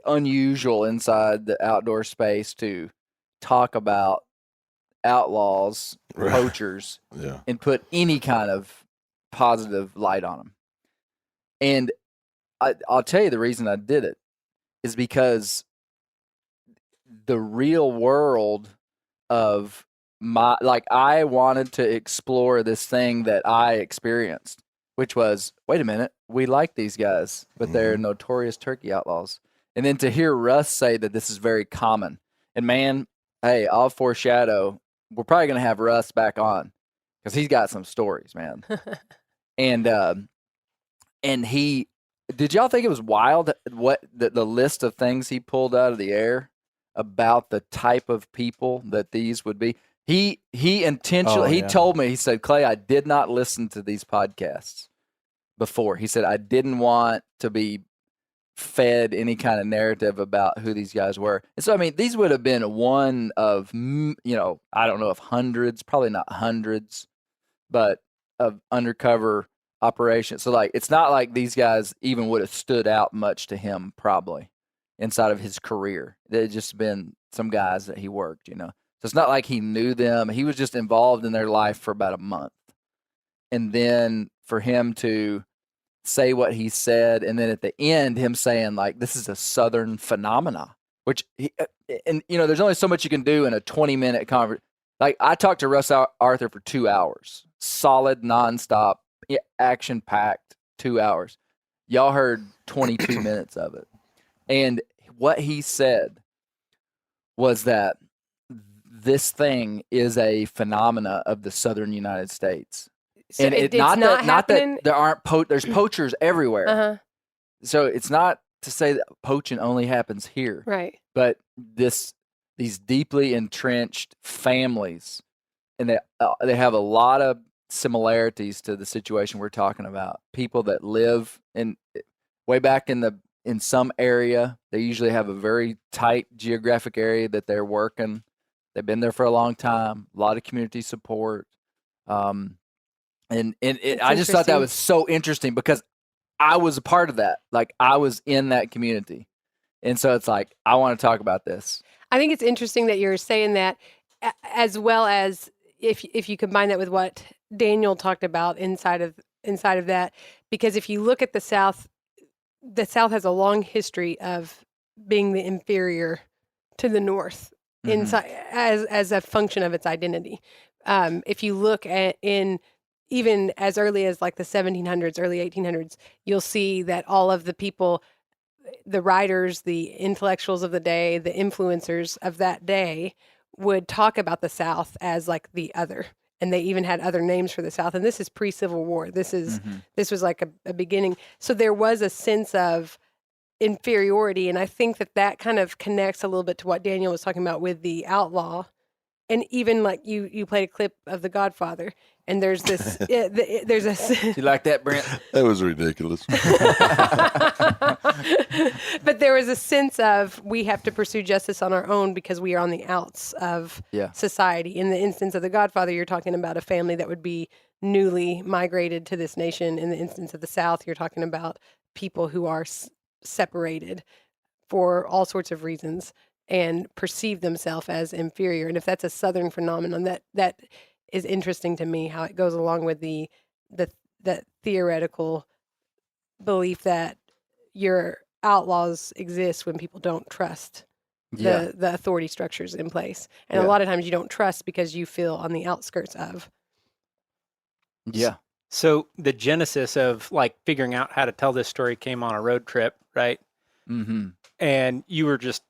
unusual inside the outdoor space to talk about outlaws, poachers, and put any kind of positive light on them. And I'll tell you the reason I did it is because the real world of I wanted to explore this thing that I experienced, which was, wait a minute, we like these guys, but they're notorious turkey outlaws. And then to hear Russ say that this is very common. And man, hey, I'll foreshadow, we're probably going to have Russ back on because he's got some stories, man. And did y'all think it was wild what the list of things he pulled out of the air about the type of people that these would be? He intentionally, he told me, he said, Clay, I did not listen to these podcasts before. He said, I didn't want to be fed any kind of narrative about who these guys were. And so, I mean, these would have been one of, I don't know if hundreds, probably not hundreds, but of undercover operations. So, like, it's not like these guys even would have stood out much to him probably inside of his career. They'd just been some guys that he worked, So it's not like he knew them. He was just involved in their life for about a month. And then for him to say what he said, and then at the end, him saying, like, this is a Southern phenomena, which, there's only so much you can do in a 20-minute conversation. Like, I talked to Russ Arthur for 2 hours, solid, nonstop, action-packed 2 hours. Y'all heard 22 minutes of it. And what he said was that this thing is a phenomena of the Southern United States. So and it's not that there aren't there's poachers everywhere. Uh-huh. So it's not to say that poaching only happens here. Right. But these deeply entrenched families and they have a lot of similarities to the situation we're talking about. People that live way back in some area, they usually have a very tight geographic area that they're working. They've been there for a long time. A lot of community support. I just thought that was so interesting because I was a part of that. Like, I was in that community. And so it's like, I want to talk about this. I think it's interesting that you're saying that, as well as if you combine that with what Daniel talked about inside of that, because if you look at the South has a long history of being the inferior to the North inside as a function of its identity. If you look at even as early as like the 1700s, early 1800s, you'll see that all of the people, the writers, the intellectuals of the day, the influencers of that day would talk about the South as like the other. And they even had other names for the South. And this is pre-Civil War. This was like a beginning. So there was a sense of inferiority. And I think that kind of connects a little bit to what Daniel was talking about with the outlaw. And even like you played a clip of The Godfather, and there's this, there's a. You like that, Brent? That was ridiculous. But there was a sense of we have to pursue justice on our own because we are on the outs of society. In the instance of The Godfather, you're talking about a family that would be newly migrated to this nation. In the instance of the South, you're talking about people who are separated for all sorts of reasons and perceive themselves as inferior. And if that's a Southern phenomenon, that is interesting to me, how it goes along with the theoretical belief that your outlaws exist when people don't trust the authority structures in place. And a lot of times you don't trust because you feel on the outskirts of. Yeah. So the genesis of like figuring out how to tell this story came on a road trip, right? Mm-hmm. And you were just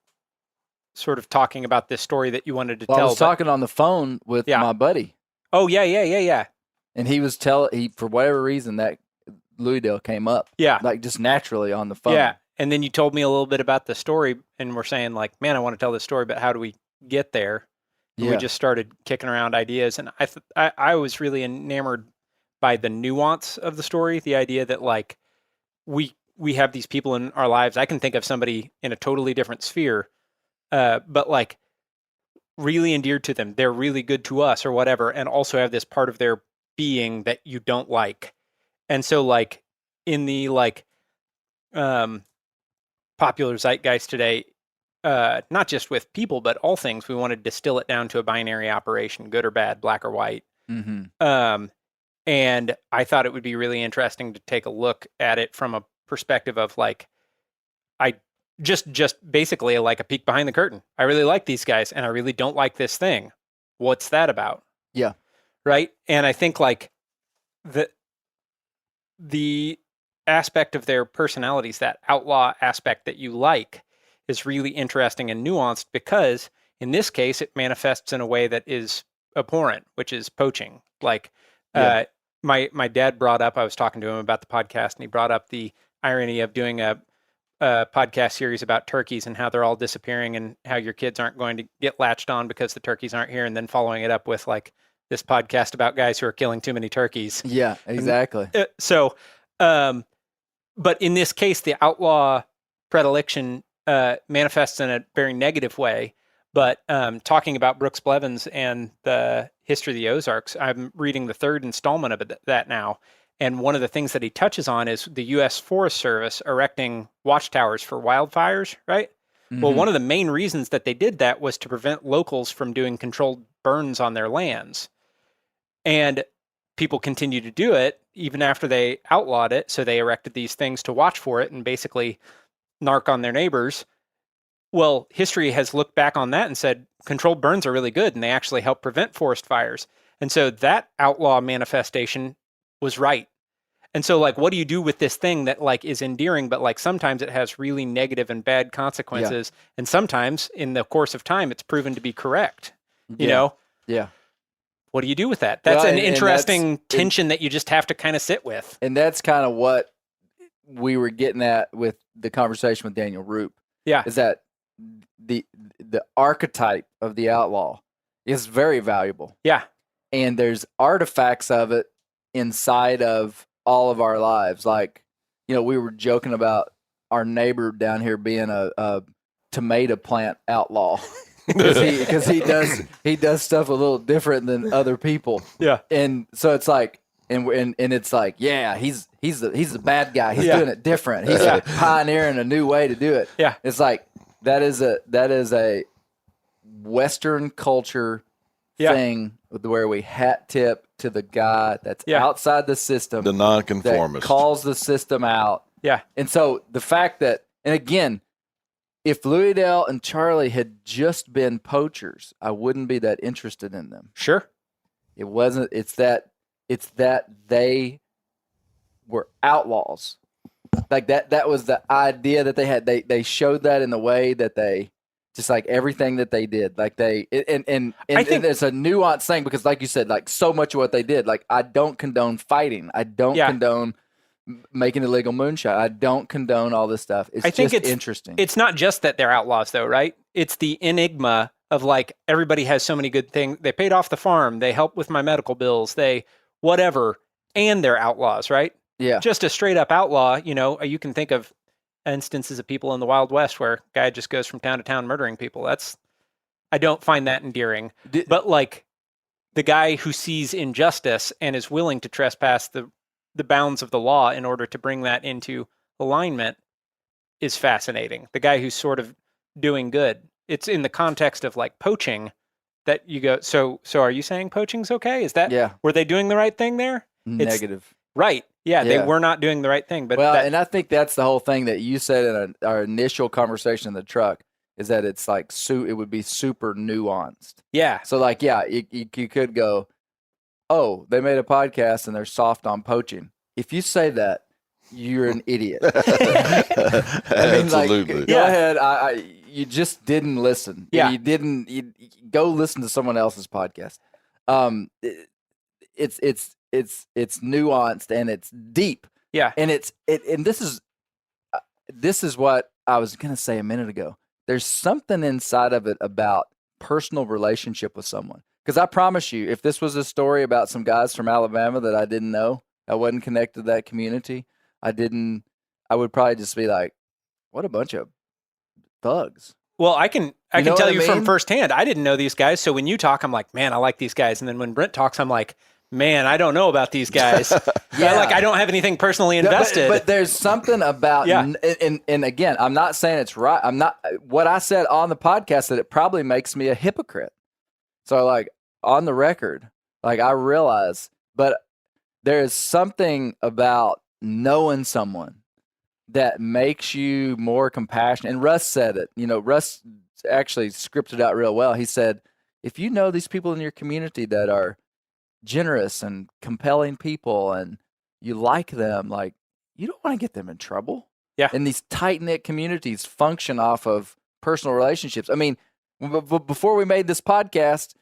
sort of talking about this story that you wanted to tell. I was talking on the phone with my buddy. Oh, yeah. And he was for whatever reason, that Louie Dale came up. Yeah. Like just naturally on the phone. Yeah. And then you told me a little bit about the story, and we're saying like, man, I want to tell this story, but how do we get there? And we just started kicking around ideas. And I was really enamored by the nuance of the story, the idea that like we have these people in our lives. I can think of somebody in a totally different sphere, but like really endeared to them. They're really good to us or whatever, and also have this part of their being that you don't like. And so like in the like popular zeitgeist today, not just with people, but all things, we want to distill it down to a binary operation, good or bad, black or white. Mm-hmm. And I thought it would be really interesting to take a look at it from a perspective of like, I just basically like a peek behind the curtain. I really like these guys and I really don't like this thing. What's that about? Yeah. Right. And I think like the aspect of their personalities, that outlaw aspect that you like, is really interesting and nuanced because in this case, it manifests in a way that is abhorrent, which is poaching. Like, my dad brought up, I was talking to him about the podcast, and he brought up the irony of doing a podcast series about turkeys and how they're all disappearing and how your kids aren't going to get latched on because the turkeys aren't here, and then following it up with like this podcast about guys who are killing too many turkeys. Yeah, exactly. But in this case, the outlaw predilection manifests in a very negative way. But talking about Brooks Blevins and the history of the Ozarks, I'm reading the third installment of that now. And one of the things that he touches on is the U.S. Forest Service erecting watchtowers for wildfires, right? Mm-hmm. Well, one of the main reasons that they did that was to prevent locals from doing controlled burns on their lands. And people continued to do it even after they outlawed it. So they erected these things to watch for it and basically narc on their neighbors. Well, history has looked back on that and said controlled burns are really good and they actually help prevent forest fires. And so that outlaw manifestation was right. And so like, what do you do with this thing that like is endearing, but like sometimes it has really negative and bad consequences. Yeah. And sometimes in the course of time, it's proven to be correct, you know? Yeah. What do you do with that? That's an interesting tension that you just have to kind of sit with. And that's kind of what we were getting at with the conversation with Daniel Roop. Yeah. Is that the archetype of the outlaw is very valuable. Yeah. and there's artifacts of it inside of all of our lives. Like, we were joking about our neighbor down here being a tomato plant outlaw because he does stuff a little different than other people. Yeah. And so it's like, and it's like, yeah, he's the bad guy. He's doing it different. He's pioneering a new way to do it. Yeah. It's like that is a Western culture thing where we hat tip to the guy that's outside the system, the nonconformist that calls the system out. Yeah. And so the fact that, and again, if Louie Dale and Charlie had just been poachers, I wouldn't be that interested in them. Sure. It wasn't. It's that they were outlaws. Like that was the idea that they had. They showed that in the way that they, just like everything that they did. Like I think it's a nuanced thing because, like you said, like so much of what they did. Like I don't condone fighting. I don't condone making illegal moonshine. I don't condone all this stuff. I think it's interesting. It's not just that they're outlaws, though, right? It's the enigma of like everybody has so many good things. They paid off the farm. They helped with my medical bills. They whatever, and they're outlaws, right? Yeah. Just a straight up outlaw. You can think of instances of people in the Wild West where a guy just goes from town to town murdering people. I don't find that endearing. But like the guy who sees injustice and is willing to trespass the bounds of the law in order to bring that into alignment is fascinating. The guy who's sort of doing good. It's in the context of like poaching that you go, so are you saying poaching's okay? Is that, were they doing the right thing there? Negative. Right. Yeah, they were not doing the right thing. But and I think that's the whole thing that you said in our initial conversation in the truck is that it's like, it would be super nuanced. Yeah. So like, you could go, oh, they made a podcast and they're soft on poaching. If you say that, you're an idiot. Absolutely. Go ahead. You just didn't listen. Yeah. You go listen to someone else's podcast. It's nuanced and it's deep. Yeah. And and this is what I was going to say a minute ago. There's something inside of it about personal relationship with someone. Because I promise you, if this was a story about some guys from Alabama that I didn't know, I wasn't connected to that community, I would probably just be like, what a bunch of thugs. Well, I can tell you from firsthand, I didn't know these guys. So when you talk, I'm like, man, I like these guys. And then when Brent talks, I'm like, man, I don't know about these guys. I don't have anything personally invested. But there's something about, and again, I'm not saying it's right. What I said on the podcast that it probably makes me a hypocrite. So like on the record, like I realize, but there is something about knowing someone that makes you more compassionate. And Russ said it, Russ actually scripted out real well. He said, if you know these people in your community that are generous and compelling people and you like them, like you don't want to get them in trouble. Yeah. And these tight-knit communities function off of personal relationships. I mean, before we made this podcast,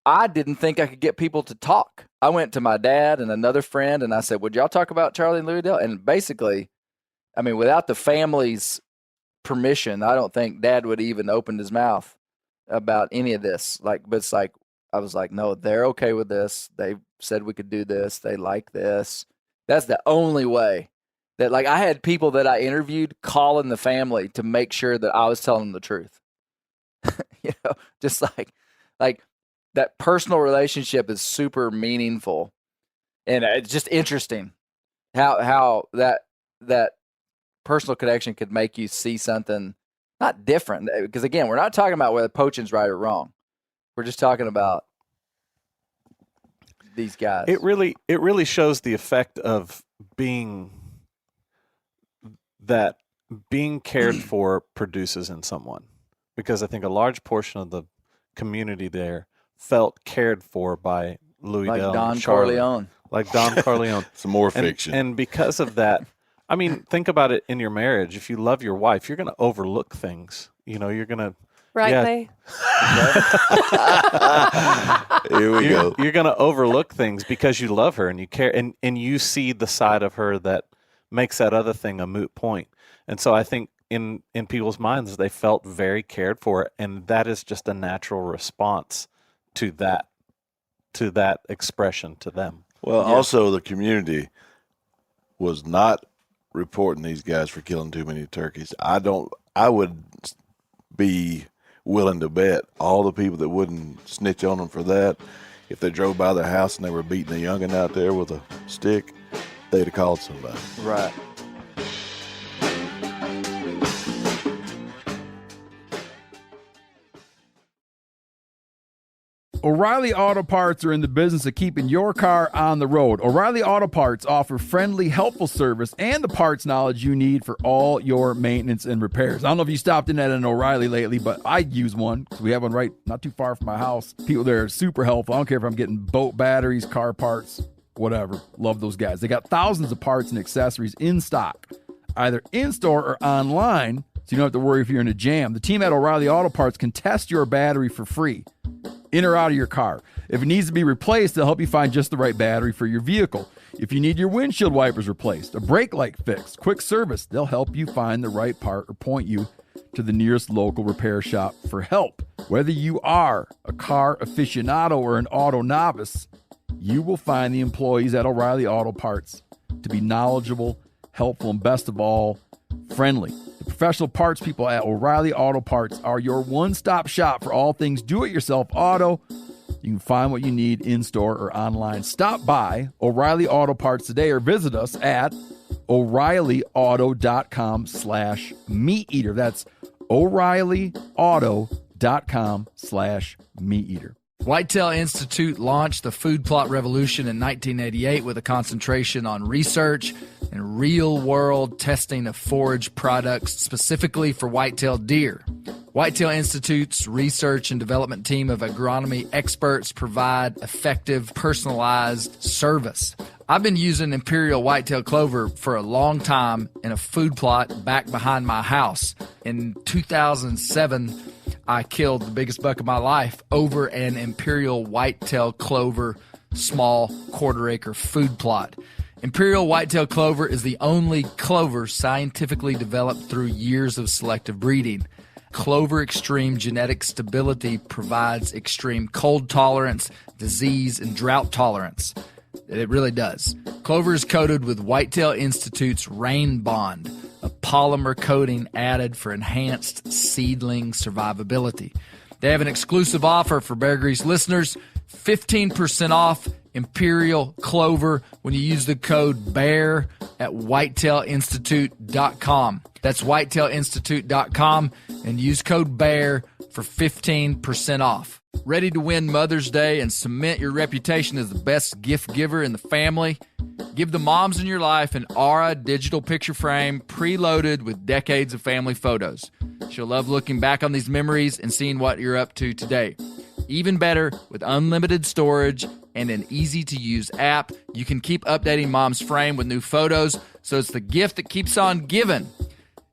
I didn't think I could get people to talk. I went to my dad and another friend and I said, would y'all talk about Charlie and Louie Dale? And basically, I mean, without the family's permission, I don't think Dad would even open his mouth about any of this. But it's like, I was like, no, they're okay with this. They said we could do this. They like this. That's the only way that, like, I had people that I interviewed calling the family to make sure that I was telling them the truth. Just like that personal relationship is super meaningful. And it's just interesting how that personal connection could make you see something not different. Because again, we're not talking about whether poaching's right or wrong. We're just talking about these guys. It really shows the effect of being cared for produces in someone. Because I think a large portion of the community there felt cared for by Louie Dale, like Don Corleone. Like Don Corleone. Some more fiction. And because of that, I mean, think about it in your marriage. If you love your wife, you're going to overlook things. You're going to... Right, Here we go. You're going to overlook things because you love her and you care, and you see the side of her that makes that other thing a moot point. And so I think in people's minds, they felt very cared for, and that is just a natural response to that to that expression to them. Well, also the community was not reporting these guys for killing too many turkeys. I would be willing to bet all the people that wouldn't snitch on them for that, if they drove by their house and they were beating a youngin' out there with a stick, they'd have called somebody. Right. O'Reilly Auto Parts are in the business of keeping your car on the road. O'Reilly Auto Parts offer friendly, helpful service and the parts knowledge you need for all your maintenance and repairs. I don't know if you stopped in at an O'Reilly lately, but I use one because we have one right not too far from my house. People there are super helpful. I don't care if I'm getting boat batteries, car parts, whatever. Love those guys. They got thousands of parts and accessories in stock, either in-store or online, so you don't have to worry if you're in a jam. The team at O'Reilly Auto Parts can test your battery for free, in or out of your car. If it needs to be replaced, they'll help you find just the right battery for your vehicle. If you need your windshield wipers replaced, a brake light fixed, quick service, they'll help you find the right part or point you to the nearest local repair shop for help. Whether you are a car aficionado or an auto novice, you will find the employees at O'Reilly Auto Parts to be knowledgeable, helpful, and best of all, friendly. The professional parts people at O'Reilly Auto Parts are your one-stop shop for all things do-it-yourself auto. You can find what you need in-store or online. Stop by O'Reilly Auto Parts today or visit us at O'ReillyAuto.com/meat-eater. That's O'ReillyAuto.com/meat-eater. Whitetail Institute launched the food plot revolution in 1988 with a concentration on research and real-world testing of forage products specifically for whitetail deer. Whitetail Institute's research and development team of agronomy experts provide effective, personalized service. I've been using Imperial Whitetail Clover for a long time in a food plot back behind my house. In 2007, I killed the biggest buck of my life over an Imperial Whitetail Clover small quarter-acre food plot. Imperial Whitetail Clover is the only clover scientifically developed through years of selective breeding. Clover Extreme genetic stability provides extreme cold tolerance, disease, and drought tolerance. It really does. Clover is coated with Whitetail Institute's Rain Bond, a polymer coating added for enhanced seedling survivability. They have an exclusive offer for Bear Grease listeners, 15% off Imperial Clover when you use the code BEAR at whitetailinstitute.com. That's whitetailinstitute.com and use code BEAR for 15% off. Ready to win Mother's Day and cement your reputation as the best gift giver in the family? Give the moms in your life an Aura digital picture frame preloaded with decades of family photos. She'll love looking back on these memories and seeing what you're up to today. Even better, with unlimited storage and an easy-to-use app, you can keep updating Mom's frame with new photos, so it's the gift that keeps on giving.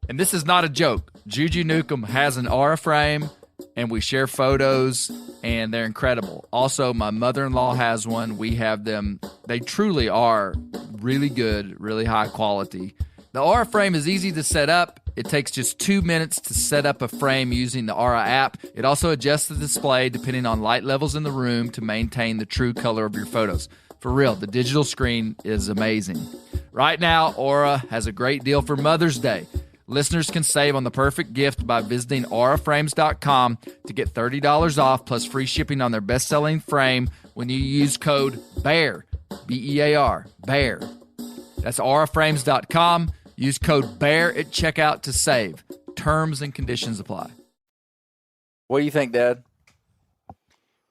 And this is not a joke. Juju Newcomb has an Aura frame, and we share photos, and they're incredible. Also, my mother-in-law has one. We have them. They truly are really good, really high quality. The Aura frame is easy to set up. It takes just 2 minutes to set up a frame using the Aura app. It also adjusts the display depending on light levels in the room to maintain the true color of your photos. For real, the digital screen is amazing. Right now, Aura has a great deal for Mother's Day. Listeners can save on the perfect gift by visiting auraframes.com to get $30 off plus free shipping on their best-selling frame when you use code BEAR, B-E-A-R, BEAR. That's auraframes.com. Use code BEAR at checkout to save. Terms and conditions apply. What do you think, Dad?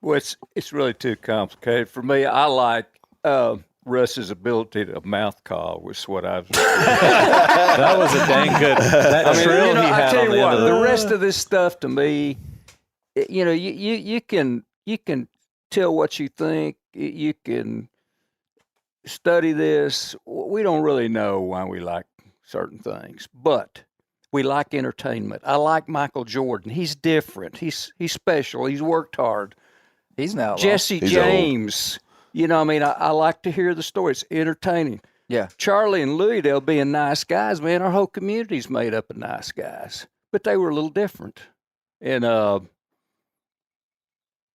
Well, it's really too complicated. For me, I like Russ's ability to mouth call was what I was. That was a dang good. That trill he had tell on you the what, end of the rest of this stuff to me, you can tell what you think. You can study this. We don't really know why we like certain things, but we like entertainment. I like Michael Jordan. He's different. He's special. He's worked hard. He's now Jesse James. Old. I like to hear the stories. Entertaining. Yeah. Charlie and Louie Dale being nice guys, man, our whole community's made up of nice guys. But they were a little different. And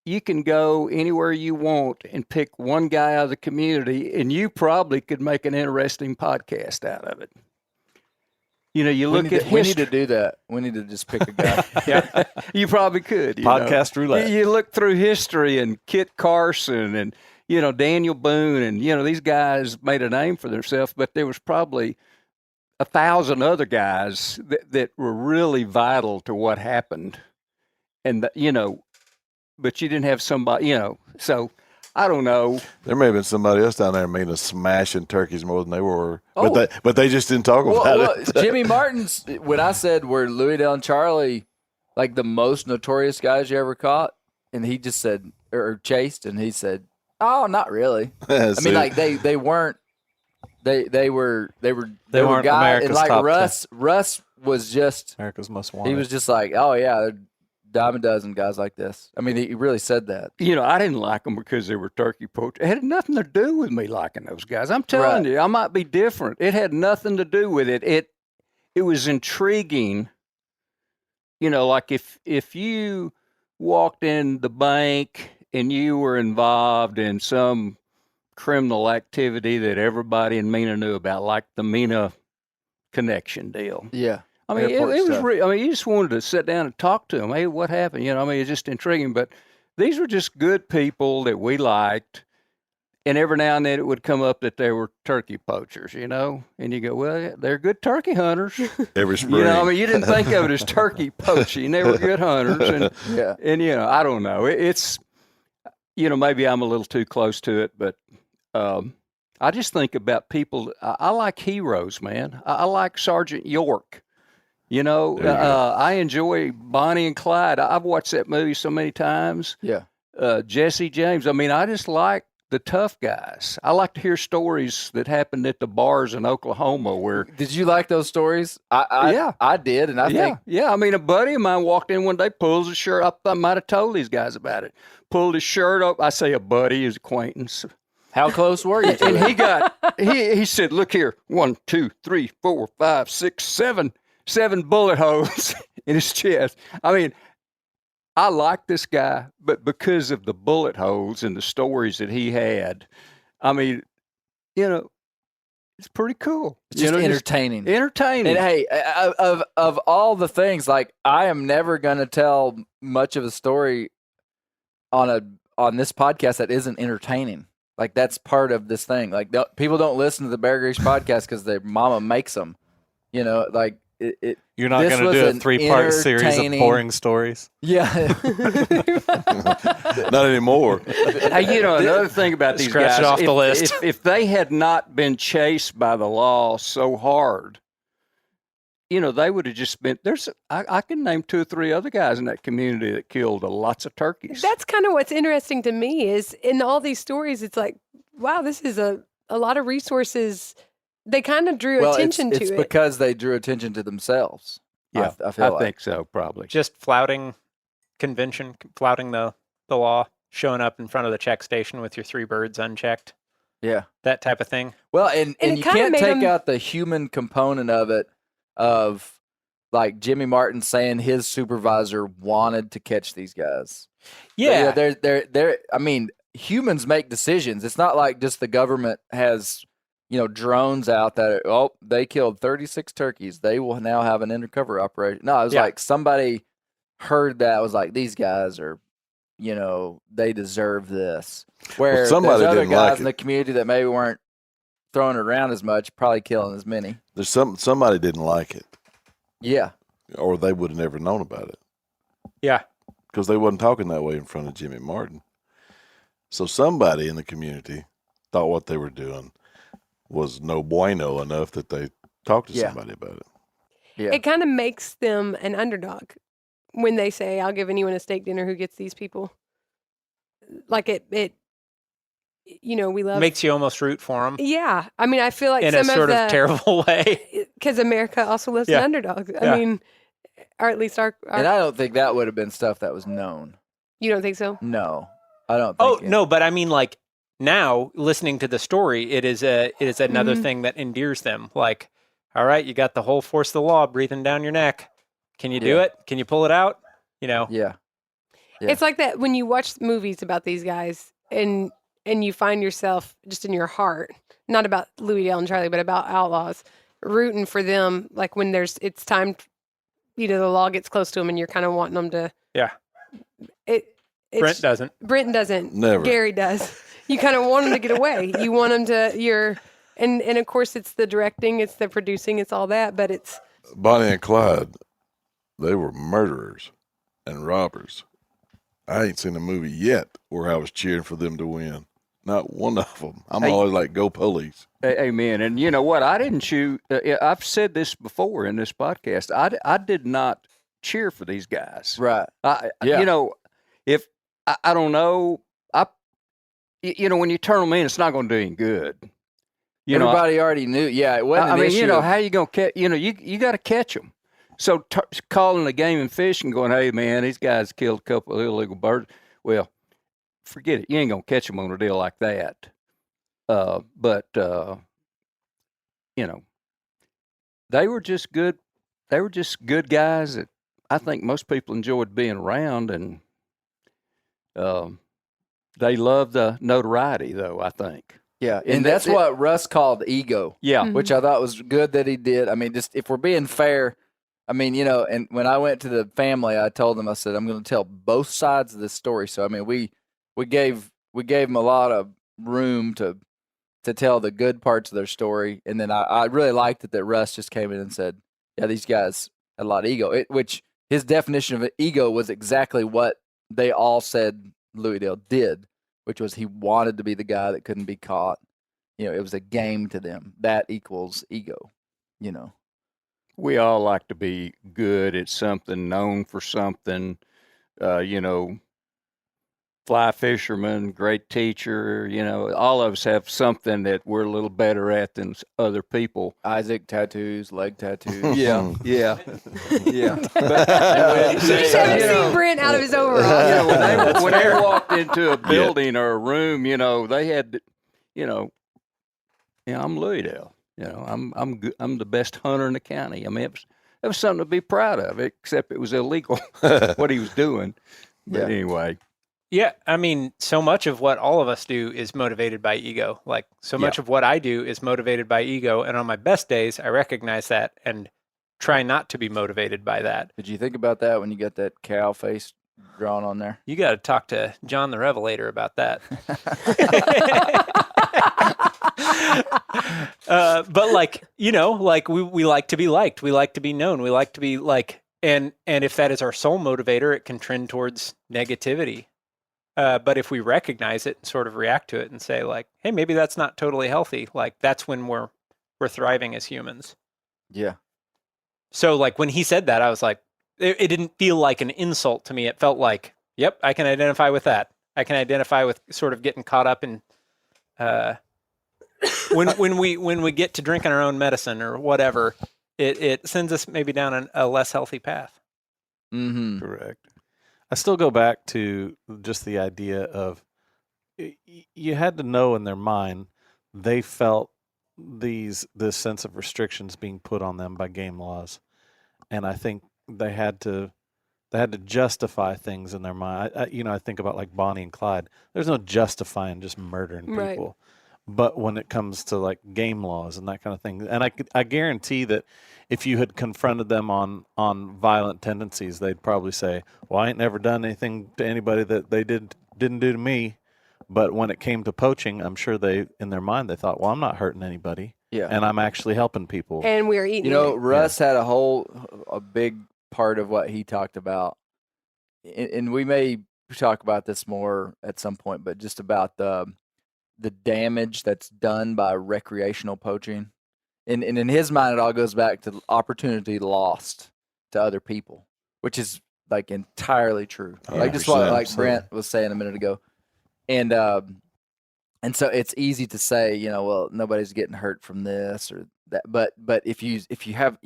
you can go anywhere you want and pick one guy out of the community, and you probably could make an interesting podcast out of it. You know, you look at we need to do that. We need to just pick a guy. Yeah, you probably could. Podcast roulette. You look through history and Kit Carson and, you know, Daniel Boone and, you know, these guys made a name for themselves, but there was probably 1,000 other guys that were really vital to what happened. And, you know, but you didn't have somebody, you know, so I don't know. There may have been somebody else down there meaning smashing turkeys more than they were, but they just didn't talk about it. Jimmy Martin's, when I said were Louie Dale and Charlie like the most notorious guys you ever caught, and he just said, or chased, and he said, oh, not really. I mean, like they weren't. They were weren't guys, America's and like top Russ was just America's most wanted. He was just like, oh yeah, they're dime a dozen guys like this. I mean, he really said that. You know, I didn't like them because they were turkey poachers. It had nothing to do with me liking those guys. I'm telling you, I might be different. It had nothing to do with it. It was intriguing. You know, like if you walked in the bank and you were involved in some criminal activity that everybody in Mena knew about, like the Mena connection deal. Yeah. I mean, it was I mean, you just wanted to sit down and talk to them. Hey, what happened? You know, I mean, it's just intriguing. But these were just good people that we liked. And every now and then it would come up that they were turkey poachers, you know? And you go, well, they're good turkey hunters. Every spring. You know, I mean, you didn't think of it as turkey poaching. They were good hunters. And you know, I don't know. It's, you know, maybe I'm a little too close to it, but I just think about people. I like heroes, man. I like Sergeant York. You know, I enjoy Bonnie and Clyde. I've watched that movie so many times. Yeah. Jesse James. I mean, I just like the tough guys. I like to hear stories that happened at the bars in Oklahoma where. Did you like those stories? Yeah. I did. And I think. Yeah. I mean, a buddy of mine walked in one day, pulls his shirt up. I might have told these guys about it. Pulled his shirt up. I say a buddy, his acquaintance. How close were you to And it? he said, look here, 1, 2, 3, 4, 5, 6, 7 bullet holes in his chest. I mean, I like this guy, but because of the bullet holes and the stories that he had, I mean, you know, it's pretty cool. It's just entertaining. Entertaining. And hey, of all the things, like I am never going to tell much of a story on this podcast that isn't entertaining. Like that's part of this thing. Like people don't listen to the Bear Grease podcast because their mama makes them. You know, like you're not going to do a 3-part series of boring stories. Yeah, not anymore. Hey, you know another thing about these guys. Scratch it off the list. If they had not been chased by the law so hard, you know, they would have just been. I can name 2 or 3 other guys in that community that killed lots of turkeys. That's kind of what's interesting to me is in all these stories, it's like, wow, this is a lot of resources. They kind of drew attention to it. It's because they drew attention to themselves. Yeah, I think so, probably. Just flouting the law, showing up in front of the check station with your 3 birds unchecked. Yeah. That type of thing. Well, and you can't take out the human component of it, of like Jimmy Martin saying his supervisor wanted to catch these guys. Yeah. They're I mean, humans make decisions. It's not like just the government has, you know, drones out that, they killed 36 turkeys. They will now have an undercover operation. No, it was like somebody heard that, was like, these guys are, you know, they deserve this. Where somebody there's other didn't guys like in the community that maybe weren't throwing it around as much, probably killing as many. There's somebody didn't like it. Yeah. Or they would have never known about it. Yeah. Because they wasn't talking that way in front of Jimmy Martin. So somebody in the community thought what they were doing was no bueno enough that they talked to somebody about it. Yeah. It kind of makes them an underdog when they say, I'll give anyone a steak dinner who gets these people. Like it you know, we love... Makes you almost root for them. Yeah. I mean, I feel like in a sort of terrible way. Because America also loves an underdog. I mean, or at least our... And I don't think that would have been stuff that was known. You don't think so? No. I don't think no, but I mean, like, now, listening to the story, it is another thing that endears them. Like, all right, you got the whole force of the law breathing down your neck. Can you do it? Can you pull it out? You know? Yeah. It's like that when you watch movies about these guys and you find yourself just in your heart, not about Louie Dale and Charlie, but about outlaws, rooting for them. Like when it's time, the law gets close to them and you're kind of wanting them to. Yeah. Brent doesn't. Brent doesn't. Never. Gary does. You kind of want them to get away. You want them to, and of course it's the directing, it's the producing, it's all that, but it's. Bonnie and Clyde, they were murderers and robbers. I ain't seen a movie yet where I was cheering for them to win. Not one of them. I'm always like, go police. Amen. And you know what? I didn't choose. I've said this before in this podcast. I did not cheer for these guys. Right. You know, if I don't know, when you turn them in, it's not going to do any good. Everybody already knew. Yeah, it wasn't an issue. How you going to catch? You got to catch them. So calling a game and fishing, going, hey man, these guys killed a couple of illegal birds. Well, forget it. You ain't gonna catch them on a deal like that. But they were just good. They were just good guys that I think most people enjoyed being around, and they loved the notoriety, though, I think. Yeah, and that's what Russ called ego. Yeah. Which I thought was good that he did. I mean, just if we're being fair, I mean, and when I went to the family, I told them, I said, I'm going to tell both sides of this story. So, I mean, we gave them a lot of room to tell the good parts of their story. And then I really liked it that Russ just came in and said, yeah, these guys had a lot of ego, which his definition of ego was exactly what they all said Louie Dale did, which was he wanted to be the guy that couldn't be caught. It was a game to them. That equals ego, We all like to be good at something, known for something, fly fisherman, great teacher, all of us have something that we're a little better at than other people. Isaac, tattoos, leg tattoos. Yeah. You just haven't seen Brent out of his overalls. When they walked into a building or a room, they had, I'm Louie Dale. I'm the best hunter in the county. I mean, it was something to be proud of, except it was illegal what he was doing. But anyway. Yeah, I mean, so much of what all of us do is motivated by ego. Like, so much of what I do is motivated by ego. And on my best days, I recognize that and try not to be motivated by that. Did you think about that when you got that cow face drawn on there? You got to talk to John the Revelator about that. But we like to be liked. We like to be known. We like to be and if that is our sole motivator, it can trend towards negativity. But if we recognize it and sort of react to it and say hey, maybe that's not totally healthy. That's when we're thriving as humans. Yeah. So when he said that, I was like, it didn't feel like an insult to me. It felt like, yep, I can identify with that. I can identify with sort of getting caught up in, when we get to drinking our own medicine or whatever, it sends us maybe down a less healthy path. Mm-hmm. Correct. I still go back to just the idea of you had to know in their mind they felt this sense of restrictions being put on them by game laws, and I think they had to justify things in their mind. I think about Bonnie and Clyde. There's no justifying just murdering people. Right. But when it comes to game laws and that kind of thing, and I guarantee that if you had confronted them on violent tendencies, they'd probably say, well, I ain't never done anything to anybody that they didn't do to me. But when it came to poaching, I'm sure in their mind, they thought, well, I'm not hurting anybody. Yeah. And I'm actually helping people. And we're eating Russ had a big part of what he talked about. And we may talk about this more at some point, but just about the damage that's done by recreational poaching. And in his mind, it all goes back to opportunity lost to other people, which is entirely true. Just what Brent was saying a minute ago. And so it's easy to say, well, nobody's getting hurt from this or that. But if you have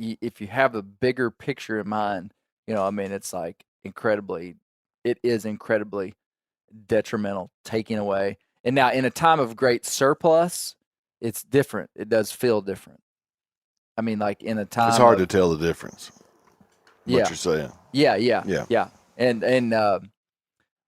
a bigger picture in mind, it's it is incredibly detrimental, taking away. And now in a time of great surplus, it's different. It does feel different. I mean, in a time it's hard to tell the difference. What you're saying. Yeah. And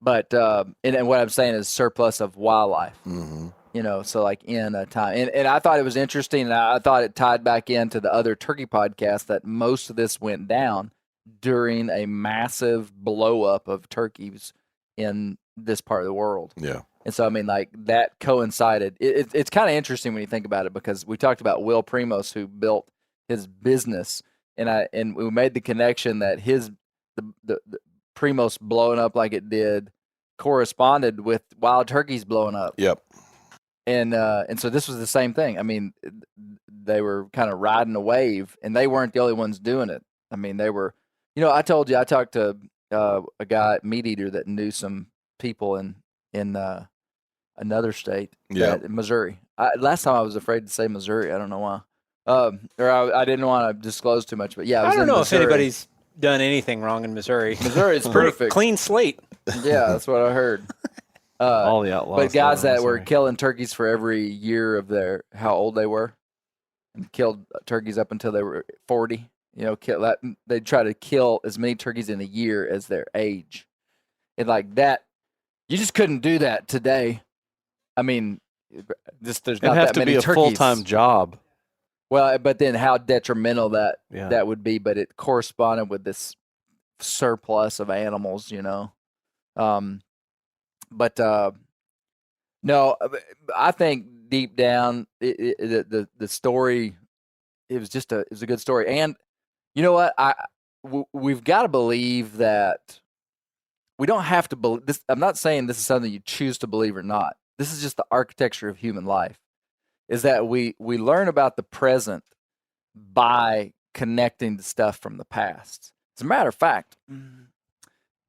But and what I'm saying is surplus of wildlife. Mm-hmm. You know, so like in a time, and I thought it was interesting, and I thought it tied back into the other turkey podcast that most of this went down during a massive blow up of turkeys in this part of the world. Yeah. And so, I mean, like that coincided. It's kind of interesting when you think about it, because we talked about Will Primos, who built his business, and we made the connection that the Primos blowing up like it did corresponded with wild turkeys blowing up. Yep. And so this was the same thing. I mean, they were kind of riding a wave, and they weren't the only ones doing it. I mean, they were, you know, I told you, I talked to a guy, Meat Eater, that knew some people in another state, Missouri. Last time I was afraid to say Missouri. I don't know why. Or I didn't want to disclose too much, but yeah, I don't know Missouri. if anybody's done anything wrong in Missouri. Missouri is perfect. Clean slate. Yeah, that's what I heard. All the outlaws. But guys that were killing turkeys for every year of how old they were, and killed turkeys up until they were 40. You know, they'd try to kill as many turkeys in a year as their age. And like that, you just couldn't do that today. I mean, there's not that many turkeys. It'd have to be a full-time job. Well, but then how detrimental that would be. But it corresponded with this surplus of animals, you know. But no, I think deep down the story, it was a good story. And you know what, we've got to believe that we don't have to believe this. I'm not saying this is something you choose to believe or not. This is just the architecture of human life, is that we learn about the present by connecting the stuff from the past. As a matter of fact,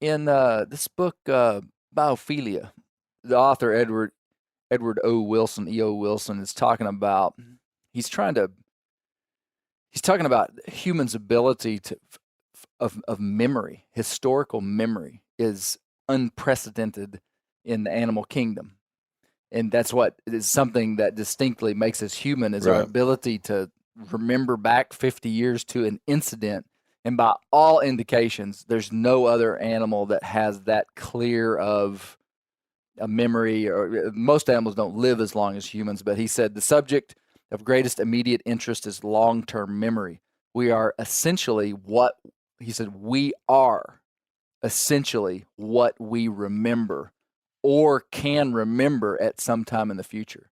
in this book, Biophilia, the author Edward O. Wilson, E.O. Wilson, is talking about, he's talking about humans' ability of memory. Historical memory is unprecedented in the animal kingdom. And that's what is something that distinctly makes us human, is our ability to remember back 50 years to an incident. And by all indications, there's no other animal that has that clear of a memory, or most animals don't live as long as humans. But he said the subject of greatest immediate interest is long-term memory. We are essentially what we remember or can remember at some time in the future.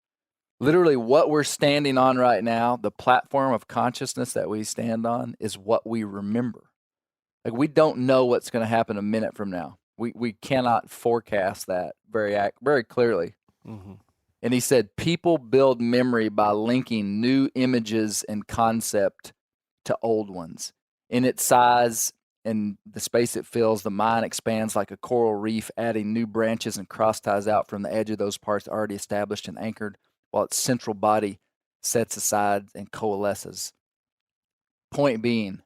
Literally what we're standing on right now, the platform of consciousness that we stand on, is what we remember. Like, we don't know what's going to happen a minute from now. We cannot forecast that very clearly. Mm-hmm. And he said, people build memory by linking new images and concept to old ones. In its size and the space it fills, the mind expands like a coral reef, adding new branches and cross ties out from the edge of those parts already established and anchored, while its central body sets aside and coalesces. Point being,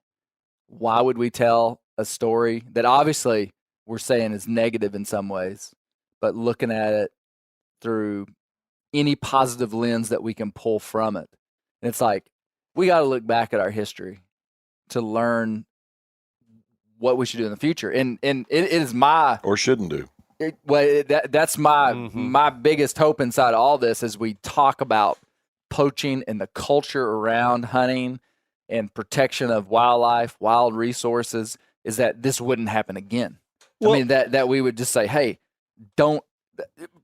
why would we tell a story that obviously we're saying is negative in some ways, but looking at it through any positive lens that we can pull from it? And it's like, we got to look back at our history to learn what we should do in the future. And it is my... Or shouldn't do. That's my biggest hope inside all this, as we talk about poaching and the culture around hunting and protection of wildlife, wild resources, is that this wouldn't happen again. Well, I mean, that we would just say, hey, don't...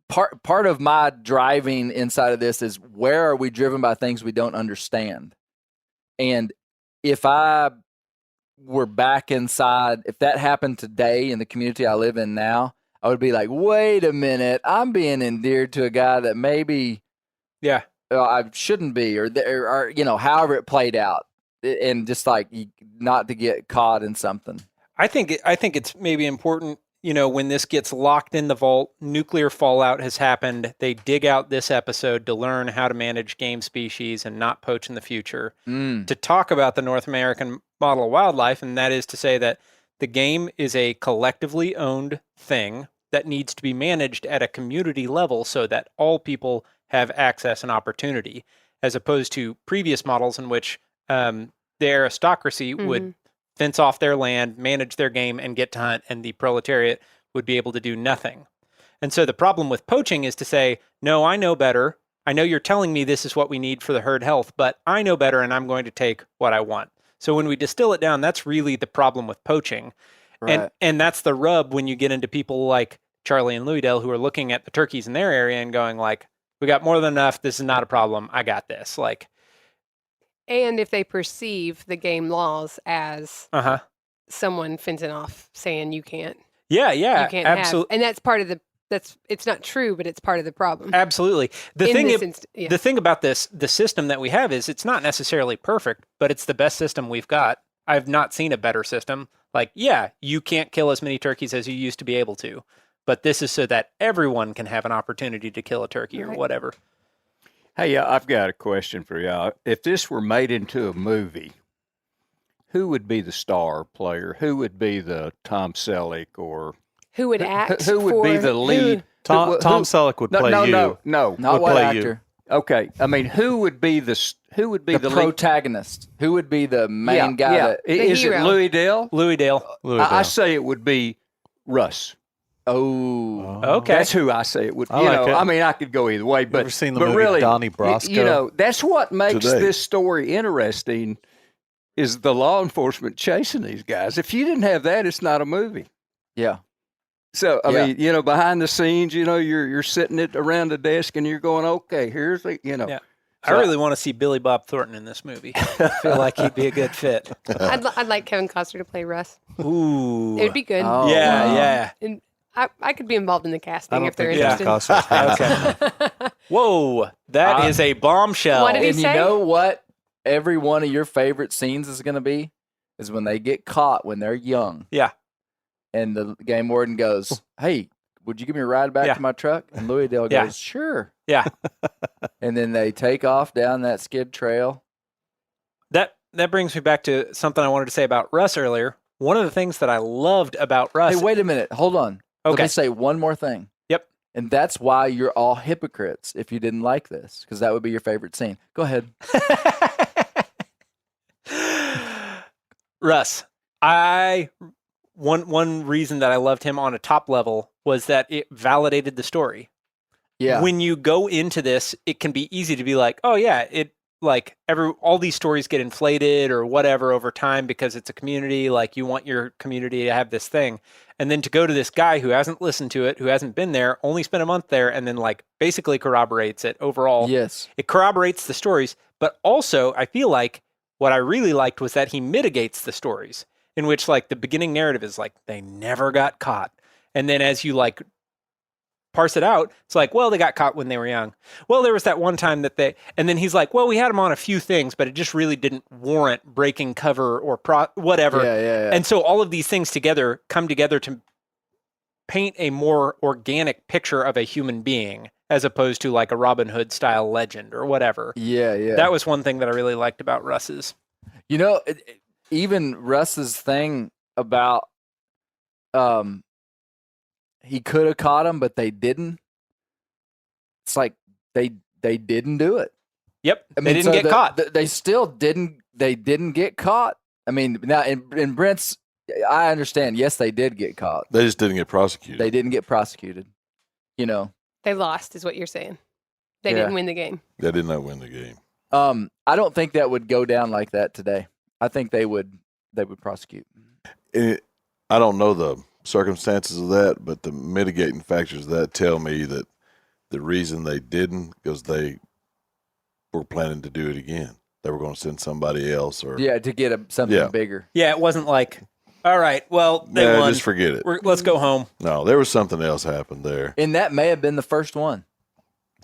Part of my driving inside of this is, where are we driven by things we don't understand? And if I were back inside, if that happened today in the community I live in now, I would be like, wait a minute, I'm being endeared to a guy that maybe I shouldn't be, or you know, however it played out, and just like not to get caught in something. I think it's maybe important, you know, when this gets locked in the vault, nuclear fallout has happened, they dig out this episode to learn how to manage game species and not poach in the future, to talk about the North American model of wildlife, and that is to say that the game is a collectively owned thing that needs to be managed at a community level so that all people have access and opportunity, as opposed to previous models in which the aristocracy would fence off their land, manage their game, and get to hunt, and the proletariat would be able to do nothing. And so the problem with poaching is to say, no, I know better. I know you're telling me this is what we need for the herd health, but I know better and I'm going to take what I want. So when we distill it down, that's really the problem with poaching. Right. And that's the rub when you get into people like Charlie and Louie Dale who are looking at the turkeys in their area and going like, we got more than enough. This is not a problem. I got this. Like, and if they perceive the game laws as someone fencing off saying you can't. Yeah, you can't absolutely. And that's part of the it's not true, but it's part of the problem. Absolutely. The thing about the system that we have is it's not necessarily perfect, but it's the best system we've got. I've not seen a better system. Like, yeah, you can't kill as many turkeys as you used to be able to, but this is so that everyone can have an opportunity to kill a turkey or whatever. Hey, I've got a question for y'all. If this were made into a movie, who would be the star player? Who would be the Tom Selleck or... Who would act? Who would be the lead? Tom Selleck would play you. No, not what actor. Okay, I mean, who would be the protagonist? Who would be the main guy? Yeah. Is it Louie Dale? Louie Dale. I say it would be Russ. Oh, okay. That's who I say it would. I mean, I could go either way, but ever seen the movie really, Donnie Brasco? You know, that's what makes this story interesting. Is the law enforcement chasing these guys? If you didn't have that, it's not a movie. Yeah. So I mean, you know, behind the scenes, you know, you're sitting around the desk and you're going, okay, here's the, you know. Yeah. I really want to see Billy Bob Thornton in this movie. I feel like he'd be a good fit. I'd like Kevin Costner to play Russ. Ooh, it would be good. Oh, yeah. And I could be involved in the casting if they're interested. Okay. Whoa, that is a bombshell. What did he say? You know what? Every one of your favorite scenes is going to be is when they get caught when they're young. Yeah. And the game warden goes, "Hey, would you give me a ride back to my truck?" And Louie Dale goes, "Sure." Yeah. And then they take off down that skid trail. That brings me back to something I wanted to say about Russ earlier. One of the things that I loved about Russ. Hey, wait a minute. Hold on. Okay. Let me say one more thing. Yep. And that's why you're all hypocrites if you didn't like this, because that would be your favorite scene. Go ahead. Russ, one reason that I loved him on a top level was that it validated the story. Yeah. When you go into this, it can be easy to be like, oh yeah, all these stories get inflated or whatever over time because it's a community, like you want your community to have this thing. And then to go to this guy who hasn't listened to it, who hasn't been there, only spent a month there, and then like basically corroborates it overall. Yes. It corroborates the stories, but also I feel like what I really liked was that he mitigates the stories, in which like the beginning narrative is like they never got caught. And then as you like parse it out, it's like, well, they got caught when they were young. Well, there was that one time that and then he's like, well, we had them on a few things, but it just really didn't warrant breaking cover or whatever. Yeah. And so all of these things come together to paint a more organic picture of a human being as opposed to like a Robin Hood style legend or whatever. Yeah. That was one thing that I really liked about Russ's. You know, even Russ's thing about he could have caught him, but they didn't. It's like they didn't do it. Yep, I mean, they didn't get caught. They still didn't. They didn't get caught. I mean, now in Brent's, I understand. Yes, they did get caught. They just didn't get prosecuted. They didn't get prosecuted. You know, they lost, is what you're saying. They didn't win the game. They did not win the game. I don't think that would go down like that today. I think they would prosecute. I don't know the circumstances of that, but the mitigating factors of that tell me that the reason they didn't because they were planning to do it again. They were going to send somebody else, or to get something bigger. Yeah, it wasn't like, all right, well, they won. Just forget it. Let's go home. No, there was something else happened there, and that may have been the first one.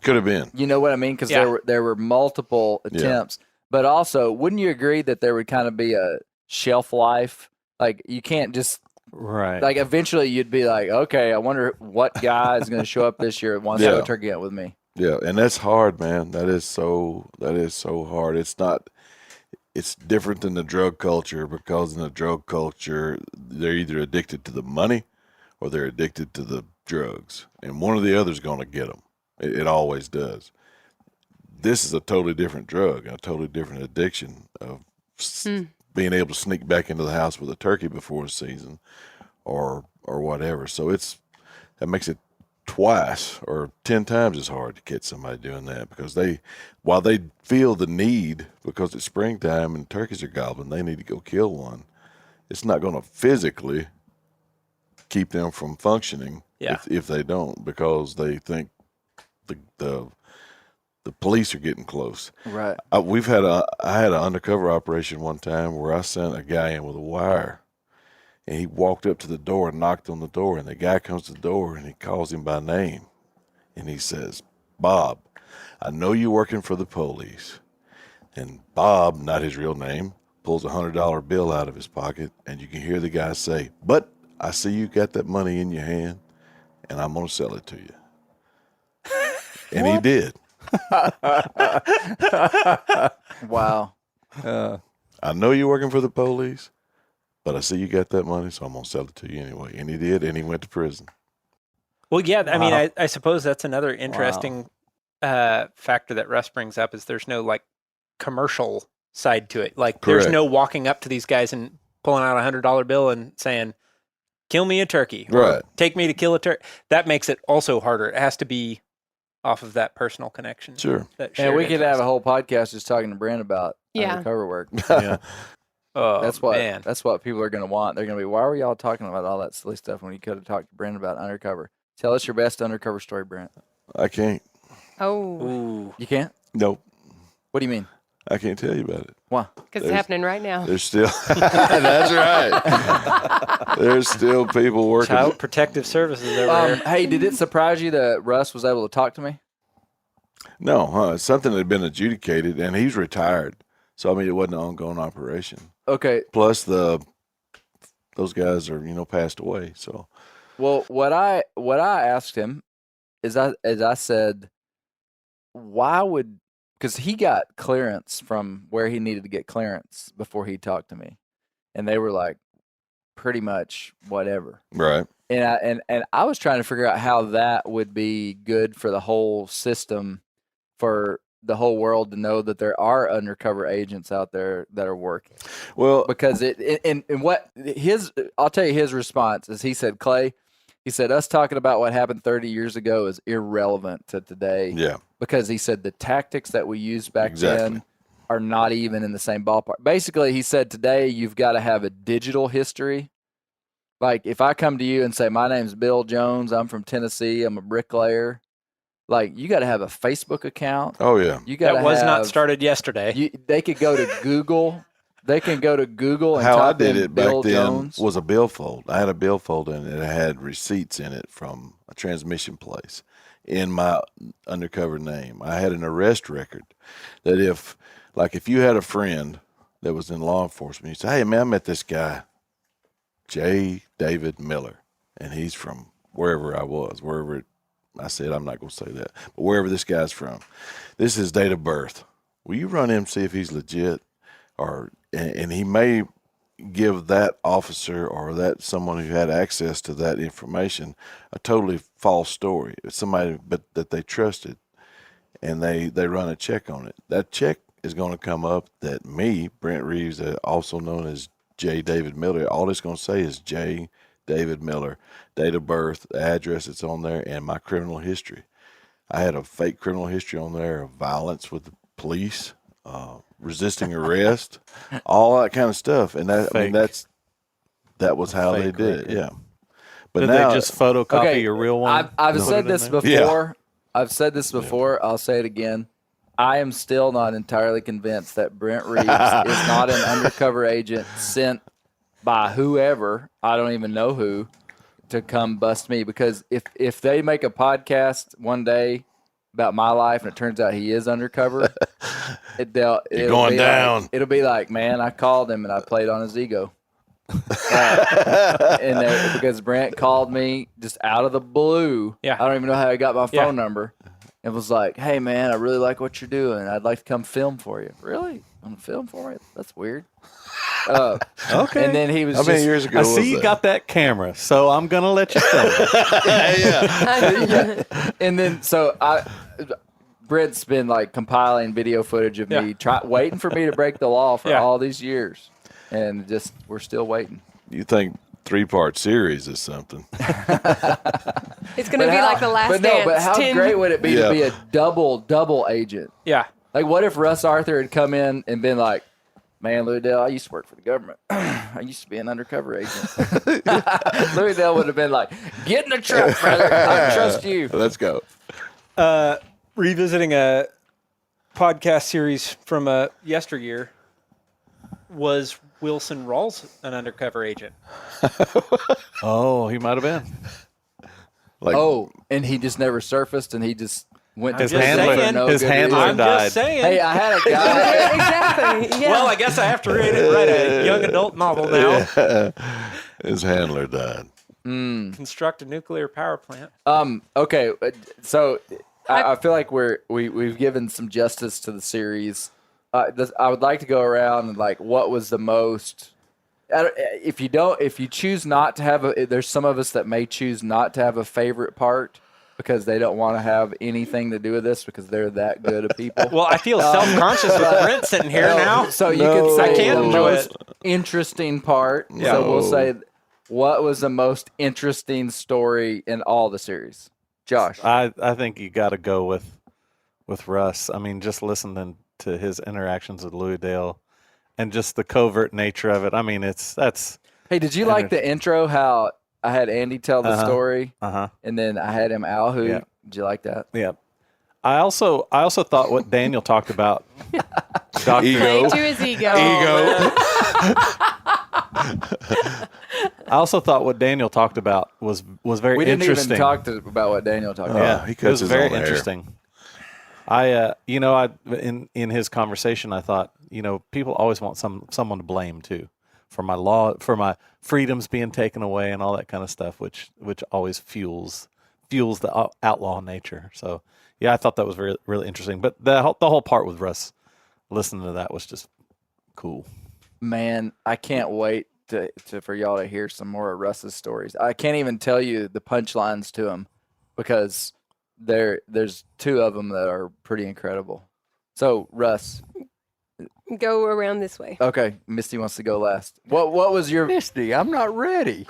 Could have been. You know what I mean? Because there were multiple attempts, but also, wouldn't you agree that there would kind of be a shelf life? Like you can't just. Right. Like eventually you'd be like, okay, I wonder what guy is going to show up this year and wants to have a turkey out with me. Yeah, and that's hard, man. That is so hard. It's different than the drug culture because in the drug culture, they're either addicted to the money or they're addicted to the drugs. And one or the other is going to get them. It always does. This is a totally different drug, a totally different addiction of being able to sneak back into the house with a turkey before the season, or whatever. So that makes it twice or 10 times as hard to catch somebody doing that, because while they feel the need because it's springtime and turkeys are gobbling, they need to go kill one. It's not going to physically keep them from functioning if they don't, because they think the police are getting close. Right. I had an undercover operation one time where I sent a guy in with a wire, and he walked up to the door and knocked on the door, and the guy comes to the door and he calls him by name, and he says, "Bob, I know you're working for the police." And Bob, not his real name, pulls a $100 bill out of his pocket, and you can hear the guy say, "But I see you got that money in your hand, and I'm going to sell it to you." And he did. Wow. "I know you're working for the police, but I see you got that money, so I'm going to sell it to you anyway." And he did, and he went to prison. Well, yeah, I mean, I suppose that's another interesting factor that Russ brings up, is there's no like commercial side to it. Like there's no walking up to these guys and pulling out a $100 bill and saying, "Kill me a turkey," or Right. "Take me to kill a turkey." That makes it also harder. It has to be off of that personal connection. Sure. And we could have a whole podcast just talking to Brent about undercover work. Yeah. Oh, That's what people are going to want. They're going to be, why were y'all talking about all that silly stuff when you could have talked to Brent about undercover? Tell us your best undercover story, Brent. I can't. Oh, Ooh. You can't? Nope. What do you mean? I can't tell you about it. Why? because it's happening right now. There's still that's right. There's still people working. Child Protective Services over here. Hey, did it surprise you that Russ was able to talk to me? No, it's something that had been adjudicated, and he's retired. So I mean, it wasn't an ongoing operation. Okay. Plus, those guys are passed away. So, well, what I asked him is I said, why would, because he got clearance from where he needed to get clearance before he talked to me, and they were like, pretty much whatever. right. And I was trying to figure out how that would be good for the whole system, for the whole world to know that there are undercover agents out there that are working. Well, Because I'll tell you his response is, he said, "Clay," he said, "us talking about what happened 30 years ago is irrelevant to today." yeah, Because he said the tactics that we used back then are not even in the same ballpark. Basically, he said today you've got to have a digital history. Like if I come to you and say, "My name's Bill Jones, I'm from Tennessee, I'm a bricklayer," like you got to have a Facebook account. oh yeah, You got That was not started yesterday. They could go to Google. They can go to Google and How I type did in it Bill back then Jones. was a billfold. I had a billfold and it had receipts in it from a transmission place in my undercover name. I had an arrest record that if you had a friend that was in law enforcement, you say, "Hey man, I met this guy, J. David Miller, and he's from wherever I was, I said, I'm not going to say that, but wherever this guy's from. This is his date of birth. Will you run him, see if he's legit?" And he may give that officer or that someone who had access to that information a totally false story. It's somebody that they trusted, and they run a check on it. That check is going to come up that me, Brent Reeves, also known as J. David Miller, all it's going to say is J. David Miller, date of birth, the address that's on there, and my criminal history. I had a fake criminal history on there of violence with the police, resisting arrest, all that kind of stuff. And that was how they did it. Yeah. But Did now, they just photocopy your real one? I've said this before. Yeah. I've said this before. I'll say it again. I am still not entirely convinced that Brent Reeves is not an undercover agent sent by whoever, I don't even know who, to come bust me. Because if they make a podcast one day about my life and it turns out he is undercover, it'll going be down. It'll be like, man, I called him and I played on his ego. Because Brent called me just out of the blue. Yeah. I don't even know how he got my phone number. And was like, "Hey man, I really like what you're doing. I'd like to come film for you." Really? I'm gonna film for you? That's weird. Okay. And then he was How many years ago I was see you that? got that camera, so I'm going to let you film it. yeah. And then Brent's been like compiling video footage of me waiting for me to break the law for all these years, and we're still waiting. You think 3-part series is something. It's going to be like The Last Dance. But how great would it be to be a double agent? Yeah. Like, what if Russ Arthur had come in and been like, man, Louie Dale, I used to work for the government. I used to be an undercover agent. Louie Dale would have been like, get in the truck, brother. I trust you. Let's go. Revisiting a podcast series from yesteryear, was Wilson Rawls an undercover agent? Oh, he might have been. And he just never surfaced, and he just went to his handler I'm died. just saying. Hey, I had a guy. Exactly. Yeah. Well, I guess I have to write a young adult novel now. His handler died. Construct a nuclear power plant. Okay, so I feel like we've given some justice to the series. I would like to go around and like, what was the most? If you choose not to have there's some of us that may choose not to have a favorite part because they don't want to have anything to do with this because they're that good of people. Well, I feel self-conscious with Brent sitting here now. So you could say I can't the enjoy most interesting part. Yeah. So we'll say, what was the most interesting story in all the series? Josh. I think you got to go with Russ. I mean, just listening to his interactions with Louie Dale and just the covert nature of it. I mean, that's. Hey, did you like the intro? How I had Andy tell the story, Uh-huh. and then I had him Al. Who did you like that? Yeah. I also thought what Daniel talked about. Dr. Playing to his ego. I also thought what Daniel talked about was very We didn't interesting. even talk about what Daniel talked about. Yeah, he it cuts was his very own hair. interesting. In his conversation, I thought, people always want someone to blame too for my freedoms being taken away and all that kind of stuff, which always fuels the outlaw nature. So yeah, I thought that was really, really interesting. But the whole part with Russ, listening to that was just cool. Man, I can't wait for y'all to hear some more of Russ's stories. I can't even tell you the punchlines to him because there's two of them that are pretty incredible. So Russ, Go around this way. okay, Misty wants to go last. What was your Misty, I'm not ready.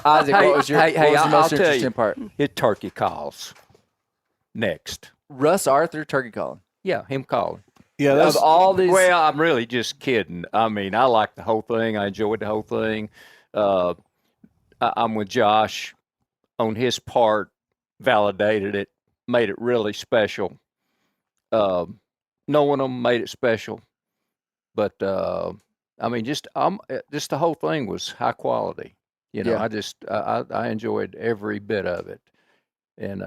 Isaac? What was your I'll most tell interesting you. part? It turkey calls. Next. Russ Arthur turkey calling. Yeah, him calling. Yeah, Of all these, Well, I'm really just kidding. I mean, I like the whole thing. I enjoyed the whole thing. I'm with Josh on his part, validated it, made it really special. Knowing them made it special. But, I mean, just the whole thing was high quality. Yeah. I enjoyed every bit of it. And,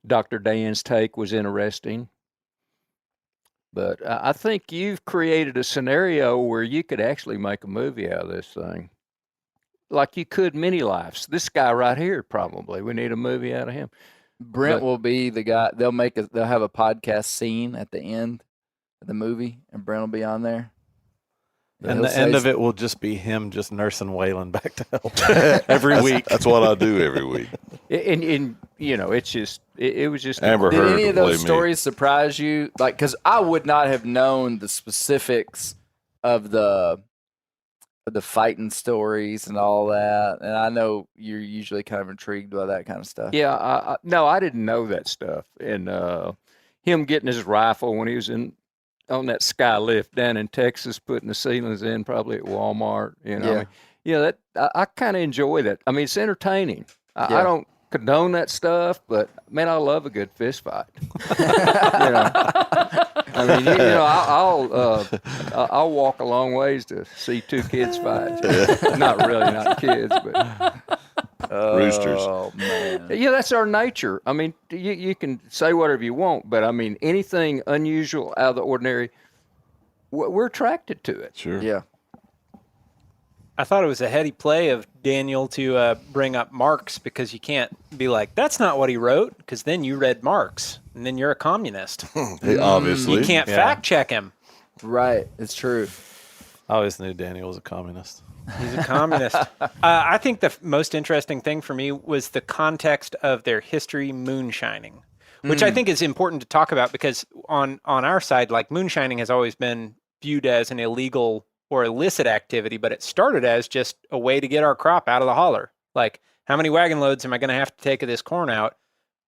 Dr. Dan's take was interesting. But I think you've created a scenario where you could actually make a movie out of this thing. Like you could many lives. This guy right here, probably. We need a movie out of him. Brent will be the guy. They'll have a podcast scene at the end of the movie, and Brent will be on there. And the end of it will just be him just nursing Waylon back to health every week. That's what I do every week. And it's just it was just Amber Did Heard any will of those play me. stories surprise you? Like, because I would not have known the specifics of the fighting stories and all that. And I know you're usually kind of intrigued by that kind of stuff. Yeah, no, I didn't know that stuff. And him getting his rifle when he was on that sky lift down in Texas, putting the ceilings in, probably at Walmart. That I kind of enjoy that. I mean, it's entertaining. I don't condone that stuff, but man, I love a good fist fight. I mean, I'll walk a long ways to see two kids fight. Not really, not kids, but Roosters. Oh man. yeah, that's our nature. I mean, you can say whatever you want, but I mean, anything unusual, out of the ordinary, we're attracted to it. Sure. Yeah. I thought it was a heady play of Daniel to bring up Marx, because you can't be like, that's not what he wrote, because then you read Marx, and then you're a communist. Hey, obviously. You can't fact check him. Right. It's true. I always knew Daniel was a communist. He's a communist. I think the most interesting thing for me was the context of their history moonshining, which I think is important to talk about, because on our side, like, moonshining has always been viewed as an illegal or illicit activity, but it started as just a way to get our crop out of the holler. Like, how many wagon loads am I going to have to take of this corn out?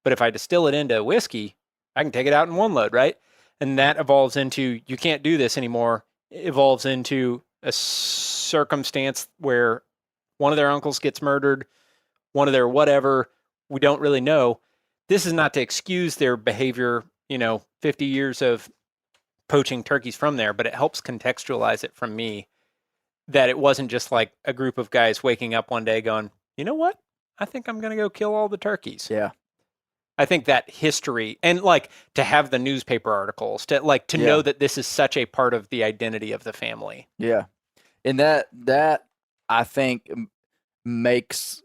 But if I distill it into whiskey, I can take it out in one load, right? And that evolves into, you can't do this anymore. It evolves into a circumstance where one of their uncles gets murdered, one of their whatever, we don't really know. This is not to excuse their behavior, 50 years of poaching turkeys from there, but it helps contextualize it from me that it wasn't just like a group of guys waking up one day going, you know what? I think I'm going to go kill all the turkeys. Yeah. I think that history and like to have the newspaper articles to know that this is such a part of the identity of the family. Yeah. And that I think makes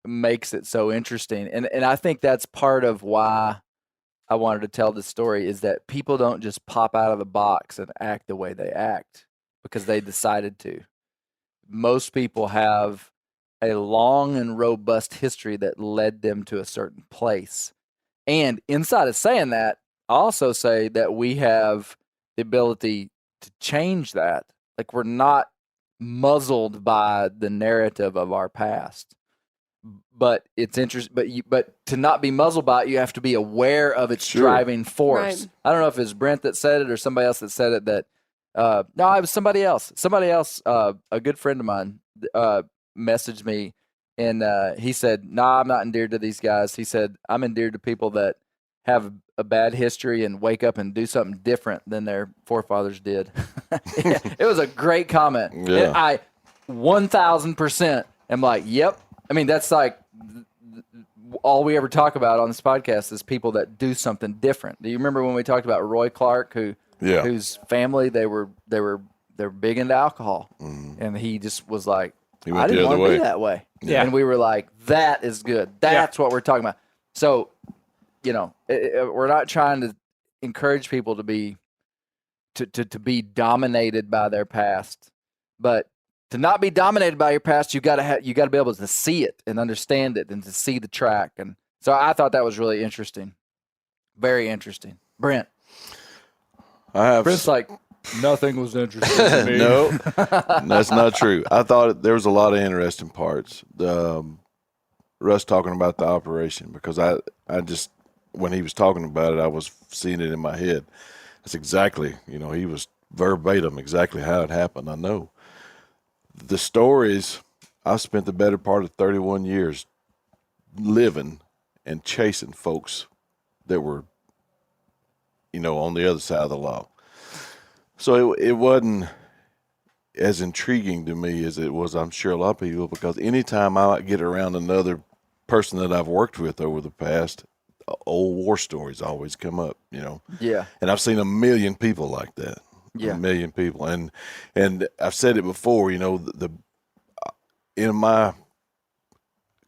it so interesting. And I think that's part of why I wanted to tell this story is that people don't just pop out of the box and act the way they act because they decided to. Most people have a long and robust history that led them to a certain place. And inside of saying that, I also say that we have the ability to change that. Like we're not muzzled by the narrative of our past. But it's interesting. But to not be muzzled by it, you have to be aware of its driving force. Right. I don't know if it's Brent that said it or somebody else that said it. That no, it was somebody else. Somebody else, a good friend of mine, messaged me, and he said, "Nah, I'm not endeared to these guys." He said, "I'm endeared to people that have a bad history and wake up and do something different than their forefathers did." It was a great comment. Yeah. And I 1,000% am like, "Yep." I mean, that's like all we ever talk about on this podcast is people that do something different. Do you remember when we talked about Roy Clark, whose family they were big into alcohol, and he just was like, I didn't want to be that way. Yeah. And we were like, that is good. That's what we're talking about. So, we're not trying to encourage people to be dominated by their past, but to not be dominated by your past, you got to be able to see it and understand it and to see the track. And so I thought that was really interesting. Very interesting. Brent. Brent's like, nothing was interesting to me. No, that's not true. I thought there was a lot of interesting parts. Russ talking about the operation, because I just, when he was talking about it, I was seeing it in my head. That's exactly, he was verbatim exactly how it happened. I know. The stories, I spent the better part of 31 years living and chasing folks that were, on the other side of the law. So it wasn't as intriguing to me as it was, I'm sure, a lot of people, because anytime I get around another person that I've worked with over the past, old war stories always come up, Yeah. And I've seen a million people like that. Yeah. A million people. And I've said it before, the in my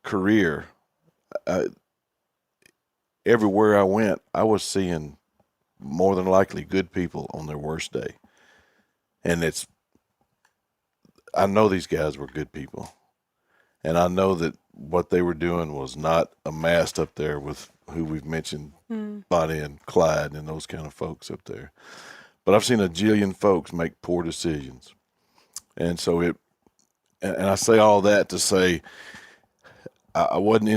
career, everywhere I went, I was seeing more than likely good people on their worst day. And I know these guys were good people. And I know that what they were doing was not amassed up there with who we've mentioned, Bonnie and Clyde and those kind of folks up there. But I've seen a jillion folks make poor decisions. And so and I say all that to say I wasn't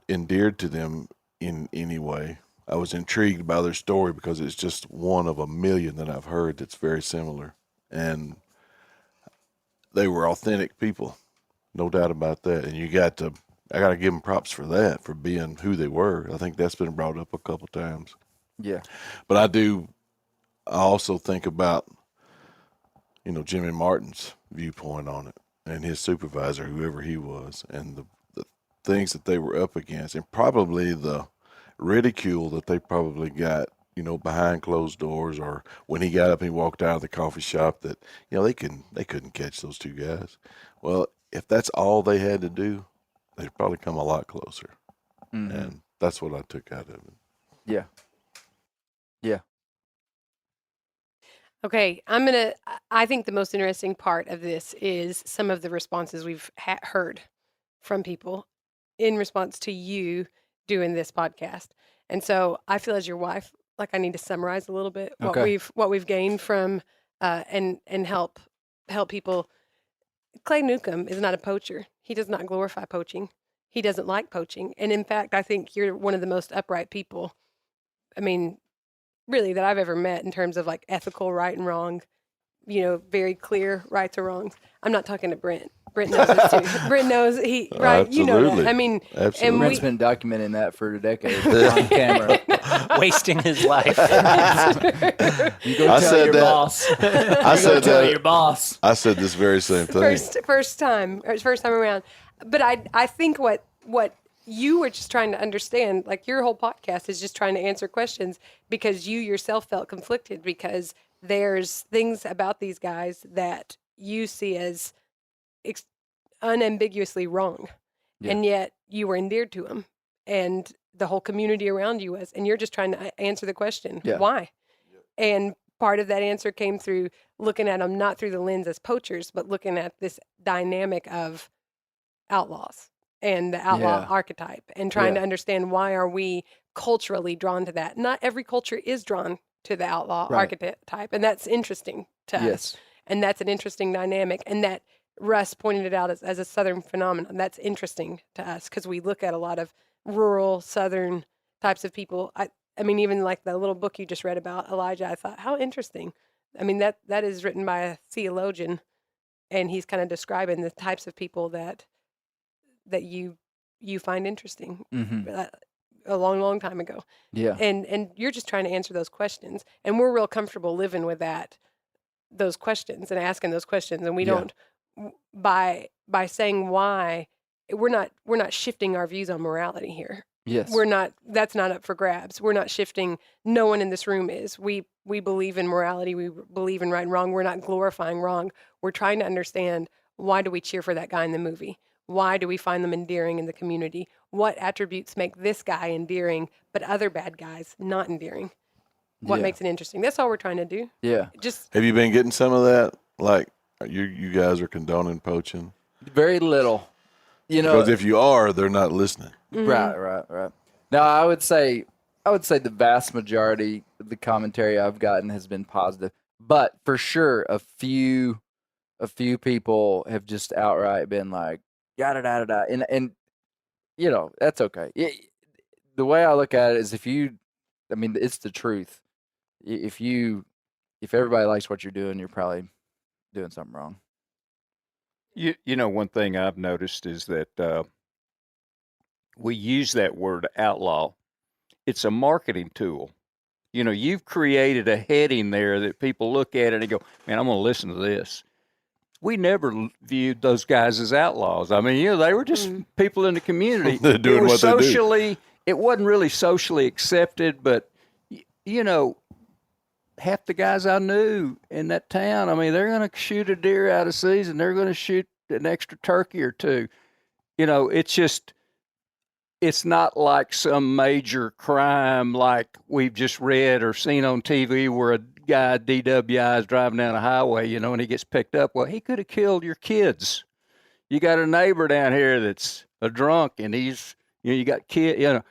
endeared to them in any way. I was intrigued by their story because it's just one of a million that I've heard that's very similar. And they were authentic people, no doubt about that. And I got to give them props for that, for being who they were. I think that's been brought up a couple times. Yeah. But I also think about, Jimmy Martin's viewpoint on it and his supervisor, whoever he was, and the things that they were up against, and probably the ridicule that they probably got, behind closed doors, or when he got up and he walked out of the coffee shop, that, they couldn't catch those two guys. Well, if that's all they had to do, they'd probably come a lot closer. Mm-hmm. And that's what I took out of it. Yeah. Yeah. Okay, I think the most interesting part of this is some of the responses we've heard from people in response to you doing this podcast. And so I feel, as your wife, like I need to summarize a little bit what we've gained from and help help people. Clay Newcomb is not a poacher. He does not glorify poaching. He doesn't like poaching. And in fact, I think you're one of the most upright people, I mean, really, that I've ever met in terms of like ethical right and wrong, very clear rights or wrongs. I'm not talking to Brent. Brent knows this too. Brent knows right? Absolutely. You know that. I mean, Absolutely. and Brent's been documenting that for decades on camera. Wasting his life. You go tell your boss. I said tell that. your boss. I said this very same thing. First time around. But I think what you were just trying to understand, like your whole podcast is just trying to answer questions because you yourself felt conflicted because there's things about these guys that you see as unambiguously wrong. Yeah. And yet you were endeared to them and the whole community around you was, and you're just trying to answer the question, why? And part of that answer came through looking at them, not through the lens as poachers, but looking at this dynamic of outlaws and the outlaw archetype and trying to understand why are we culturally drawn to that. Not every culture is drawn to the outlaw archetype. And that's interesting to us. And that's an interesting dynamic. And that Russ pointed it out as a Southern phenomenon. That's interesting to us because we look at a lot of rural Southern types of people. I mean, even like the little book you just read about Elijah, I thought, how interesting. I mean, that is written by a theologian, and he's kind of describing the types of people that you find interesting a long time ago. Yeah. And you're just trying to answer those questions. And we're real comfortable living with those questions and asking those questions. And we don't, by saying why, we're not shifting our views on morality here. Yes. That's not up for grabs. We're not shifting. No one in this room is. We believe in morality. We believe in right and wrong. We're not glorifying wrong. We're trying to understand, why do we cheer for that guy in the movie? Why do we find them endearing in the community? What attributes make this guy endearing, but other bad guys not endearing? What makes it interesting? That's all we're trying to do. Yeah. Just have you been getting some of that? Like you guys are condoning poaching? Very little. Because if you are, they're not listening. Mm-hmm. Right. Now, I would say the vast majority of the commentary I've gotten has been positive, but for sure, a few people have just outright been like, yada da da da, and that's okay. The way I look at it is, it's the truth. If everybody likes what you're doing, you're probably doing something wrong. One thing I've noticed is that we use that word outlaw. It's a marketing tool. You've created a heading there that people look at it and go, man, I'm going to listen to this. We never viewed those guys as outlaws. I mean, they were just people in the community. They're doing what they do. It wasn't really socially accepted, but, half the guys I knew in that town, they're going to shoot a deer out of season. They're going to shoot an extra turkey or two. It's not like some major crime like we've just read or seen on TV where a guy DWI is driving down a highway, and he gets picked up. Well, he could have killed your kids. You got a neighbor down here that's a drunk and he's, you got kids,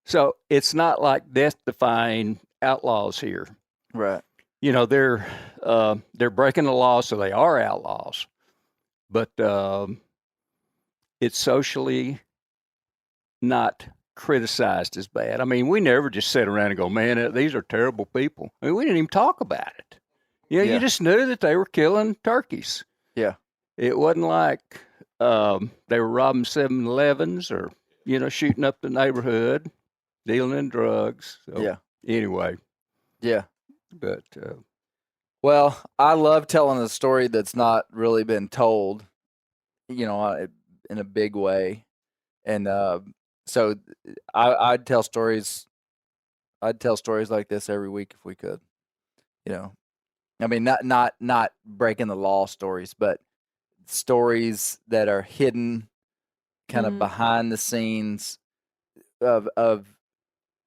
So it's not like death-defying outlaws here. Right. They're breaking the law, so they are outlaws. But it's socially not criticized as bad. We never just sit around and go, man, these are terrible people. We didn't even talk about it. You just knew that they were killing turkeys. Yeah. It wasn't like they were robbing 7-Elevens or, shooting up the neighborhood, dealing in drugs. So, anyway. Yeah. But, well, I love telling a story that's not really been told, in a big way. And so I'd tell stories. I'd tell stories like this every week if we could. Not breaking the law stories, but stories that are hidden, kind of behind the scenes of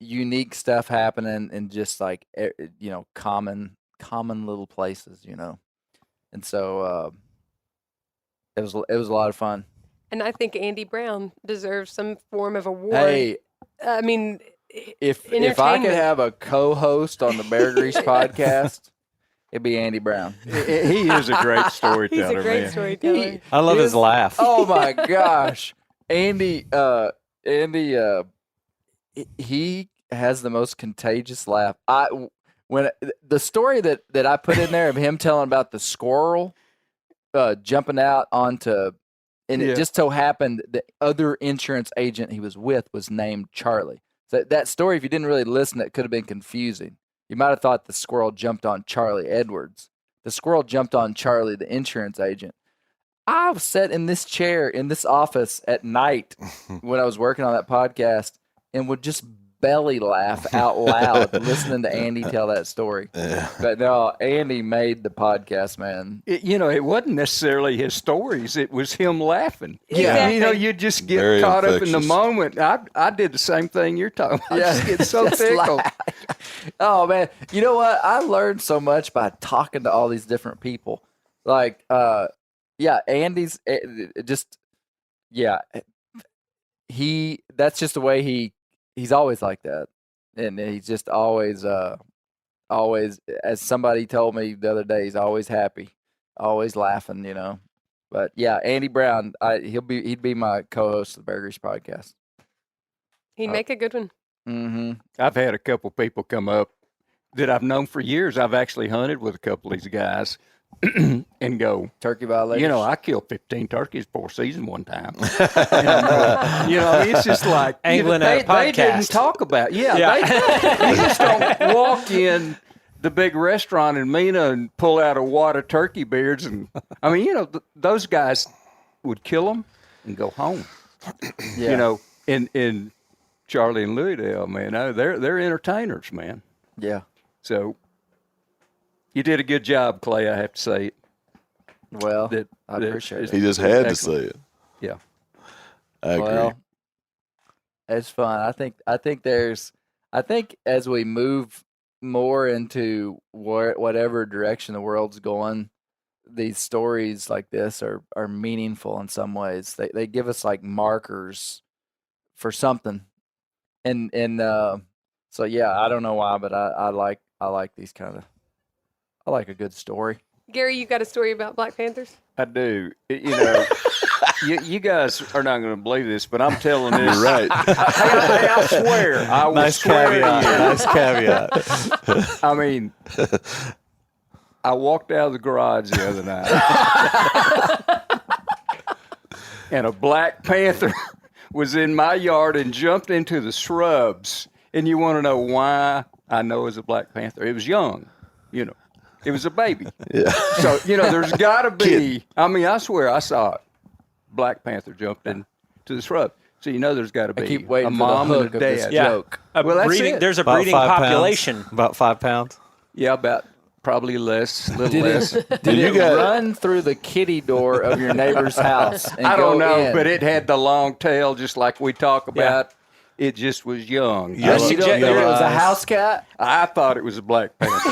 unique stuff happening in just like common little places, and so it was a lot of fun. And I think Andy Brown deserves some form of award. Hey, if I could have a co-host on the Bear Grease podcast, It'd be Andy Brown. He is a great storyteller. He's a great man. storyteller. I love his laugh. Oh my gosh, Andy, he has the most contagious laugh. When the story that I put in there of him telling about the squirrel jumping out onto, and it just so happened the other insurance agent he was with was named Charlie. So that story, if you didn't really listen, it could have been confusing. You might have thought the squirrel jumped on Charlie Edwards. The squirrel jumped on Charlie, the insurance agent. I sat in this chair in this office at night when I was working on that podcast and would just belly laugh out loud listening to Andy tell that story. Yeah. But no, Andy made the podcast, man. It wasn't necessarily his stories. It was him laughing. Yeah. You just get Very caught up in the infectious. moment. I did the same thing you're talking about. I just get so Just tickled. laugh. Oh man, you know what? I learned so much by talking to all these different people. Like, Andy's just, that's just the way he's always like that, and he's just always, as somebody told me the other day, he's always happy, always laughing, But yeah, Andy Brown, he'd be my co-host of the Bear Grease podcast. He'd make a good one. Mm-hmm. I've had a couple people come up that I've known for years. I've actually hunted with a couple of these guys and go, Turkey violators. I killed 15 turkeys before season one time. It's just like Angling at a they didn't podcast. talk about. You just don't walk in the big restaurant in Mena and pull out a wad of turkey beards. And I mean, those guys would kill them and go home. In Charlie and Louie Dale, man, they're entertainers, man. Yeah. So you did a good job, Clay. I have to say it. Well, I appreciate He it. just had to Excellent. say it. Yeah. I agree. Well, it's fun. I think as we move more into whatever direction the world's going, these stories like this are meaningful in some ways. They give us like markers for something. And so yeah, I don't know why, but I like these kind of, I like a good story. Gary, you got a story about Black Panthers? I do. You guys are not going to believe this, but I'm telling this. You're right. I swear. I will Nice swear to caveat. you. Nice caveat. I mean, I walked out of the garage the other night, and a Black Panther was in my yard and jumped into the shrubs. And you want to know why I know it was a Black Panther? It was young, It was a baby. Yeah. So, there's got to be, I mean, I swear I saw it. Black Panther jumped into the shrub. So, there's got to be I keep waiting a for mom the and hook a of this dad. joke. Well, that's it. There's a About breeding 5 pounds. population. About 5 pounds. Yeah, about probably less, a little less. Did it run through the kitty door of your neighbor's house? And I don't go know, in? but it had the long tail just like we talk about. It just was young. You don't think it was a house cat? I thought it was a Black Panther.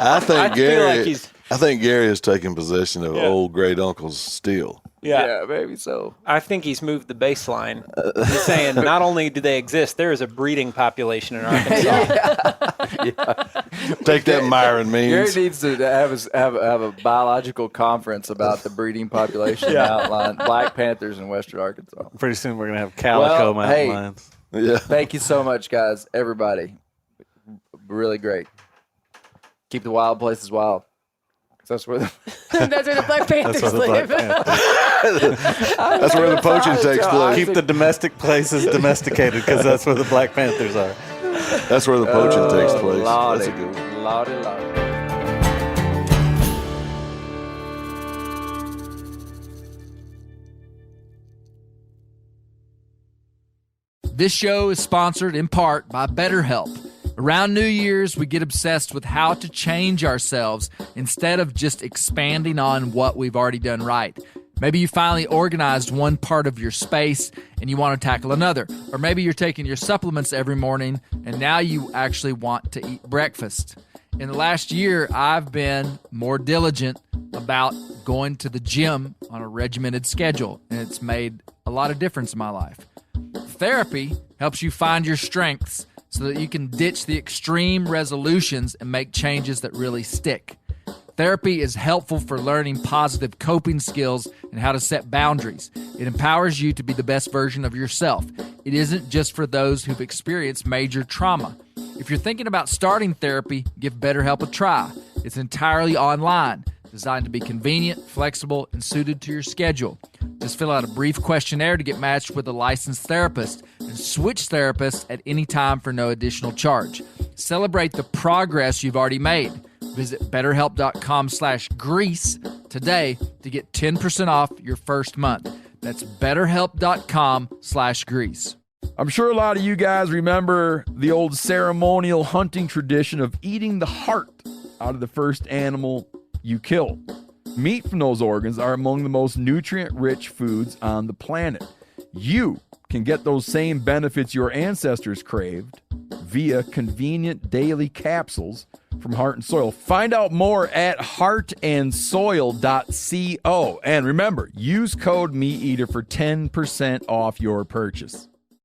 I think feel like he's- I think Gary is taking possession of old great uncle's steel. Yeah. Maybe so. I think he's moved the baseline. He's saying not only do they exist, there is a breeding population in Arkansas. Take that, Myron Gary means. needs to have a biological conference about the breeding population outline, Black Panthers in Western Arkansas. Pretty soon we're going to have calico mountain hey. lions. Yeah. Thank you so much, guys. Everybody, really great. Keep the wild places wild. That's where the That's where the Black Panthers That's where the Black live. Panther. That's where the poaching takes place. Keep the domestic places domesticated because that's where the Black Panthers are. That's where the poaching takes place. Lordy, That's a good one. lordy, lordy. This show is sponsored in part by BetterHelp. Around New Year's, we get obsessed with how to change ourselves instead of just expanding on what we've already done right. Maybe you finally organized one part of your space and you want to tackle another. Or maybe you're taking your supplements every morning and now you actually want to eat breakfast. In the last year, I've been more diligent about going to the gym on a regimented schedule, and it's made a lot of difference in my life. Therapy helps you find your strengths so that you can ditch the extreme resolutions and make changes that really stick. Therapy is helpful for learning positive coping skills and how to set boundaries. It empowers you to be the best version of yourself. It isn't just for those who've experienced major trauma. If you're thinking about starting therapy, give BetterHelp a try. It's entirely online, designed to be convenient, flexible, and suited to your schedule. Just fill out a brief questionnaire to get matched with a licensed therapist and switch therapists at any time for no additional charge. Celebrate the progress you've already made. Visit BetterHelp.com/Grease today to get 10% off your first month. That's BetterHelp.com/Grease. I'm sure a lot of you guys remember the old ceremonial hunting tradition of eating the heart out of the first animal you kill. Meat from those organs are among the most nutrient-rich foods on the planet. You can get those same benefits your ancestors craved via convenient daily capsules from Heart and Soil. Find out more at heartandsoil.co. And remember, use code MeatEater for 10% off your purchase.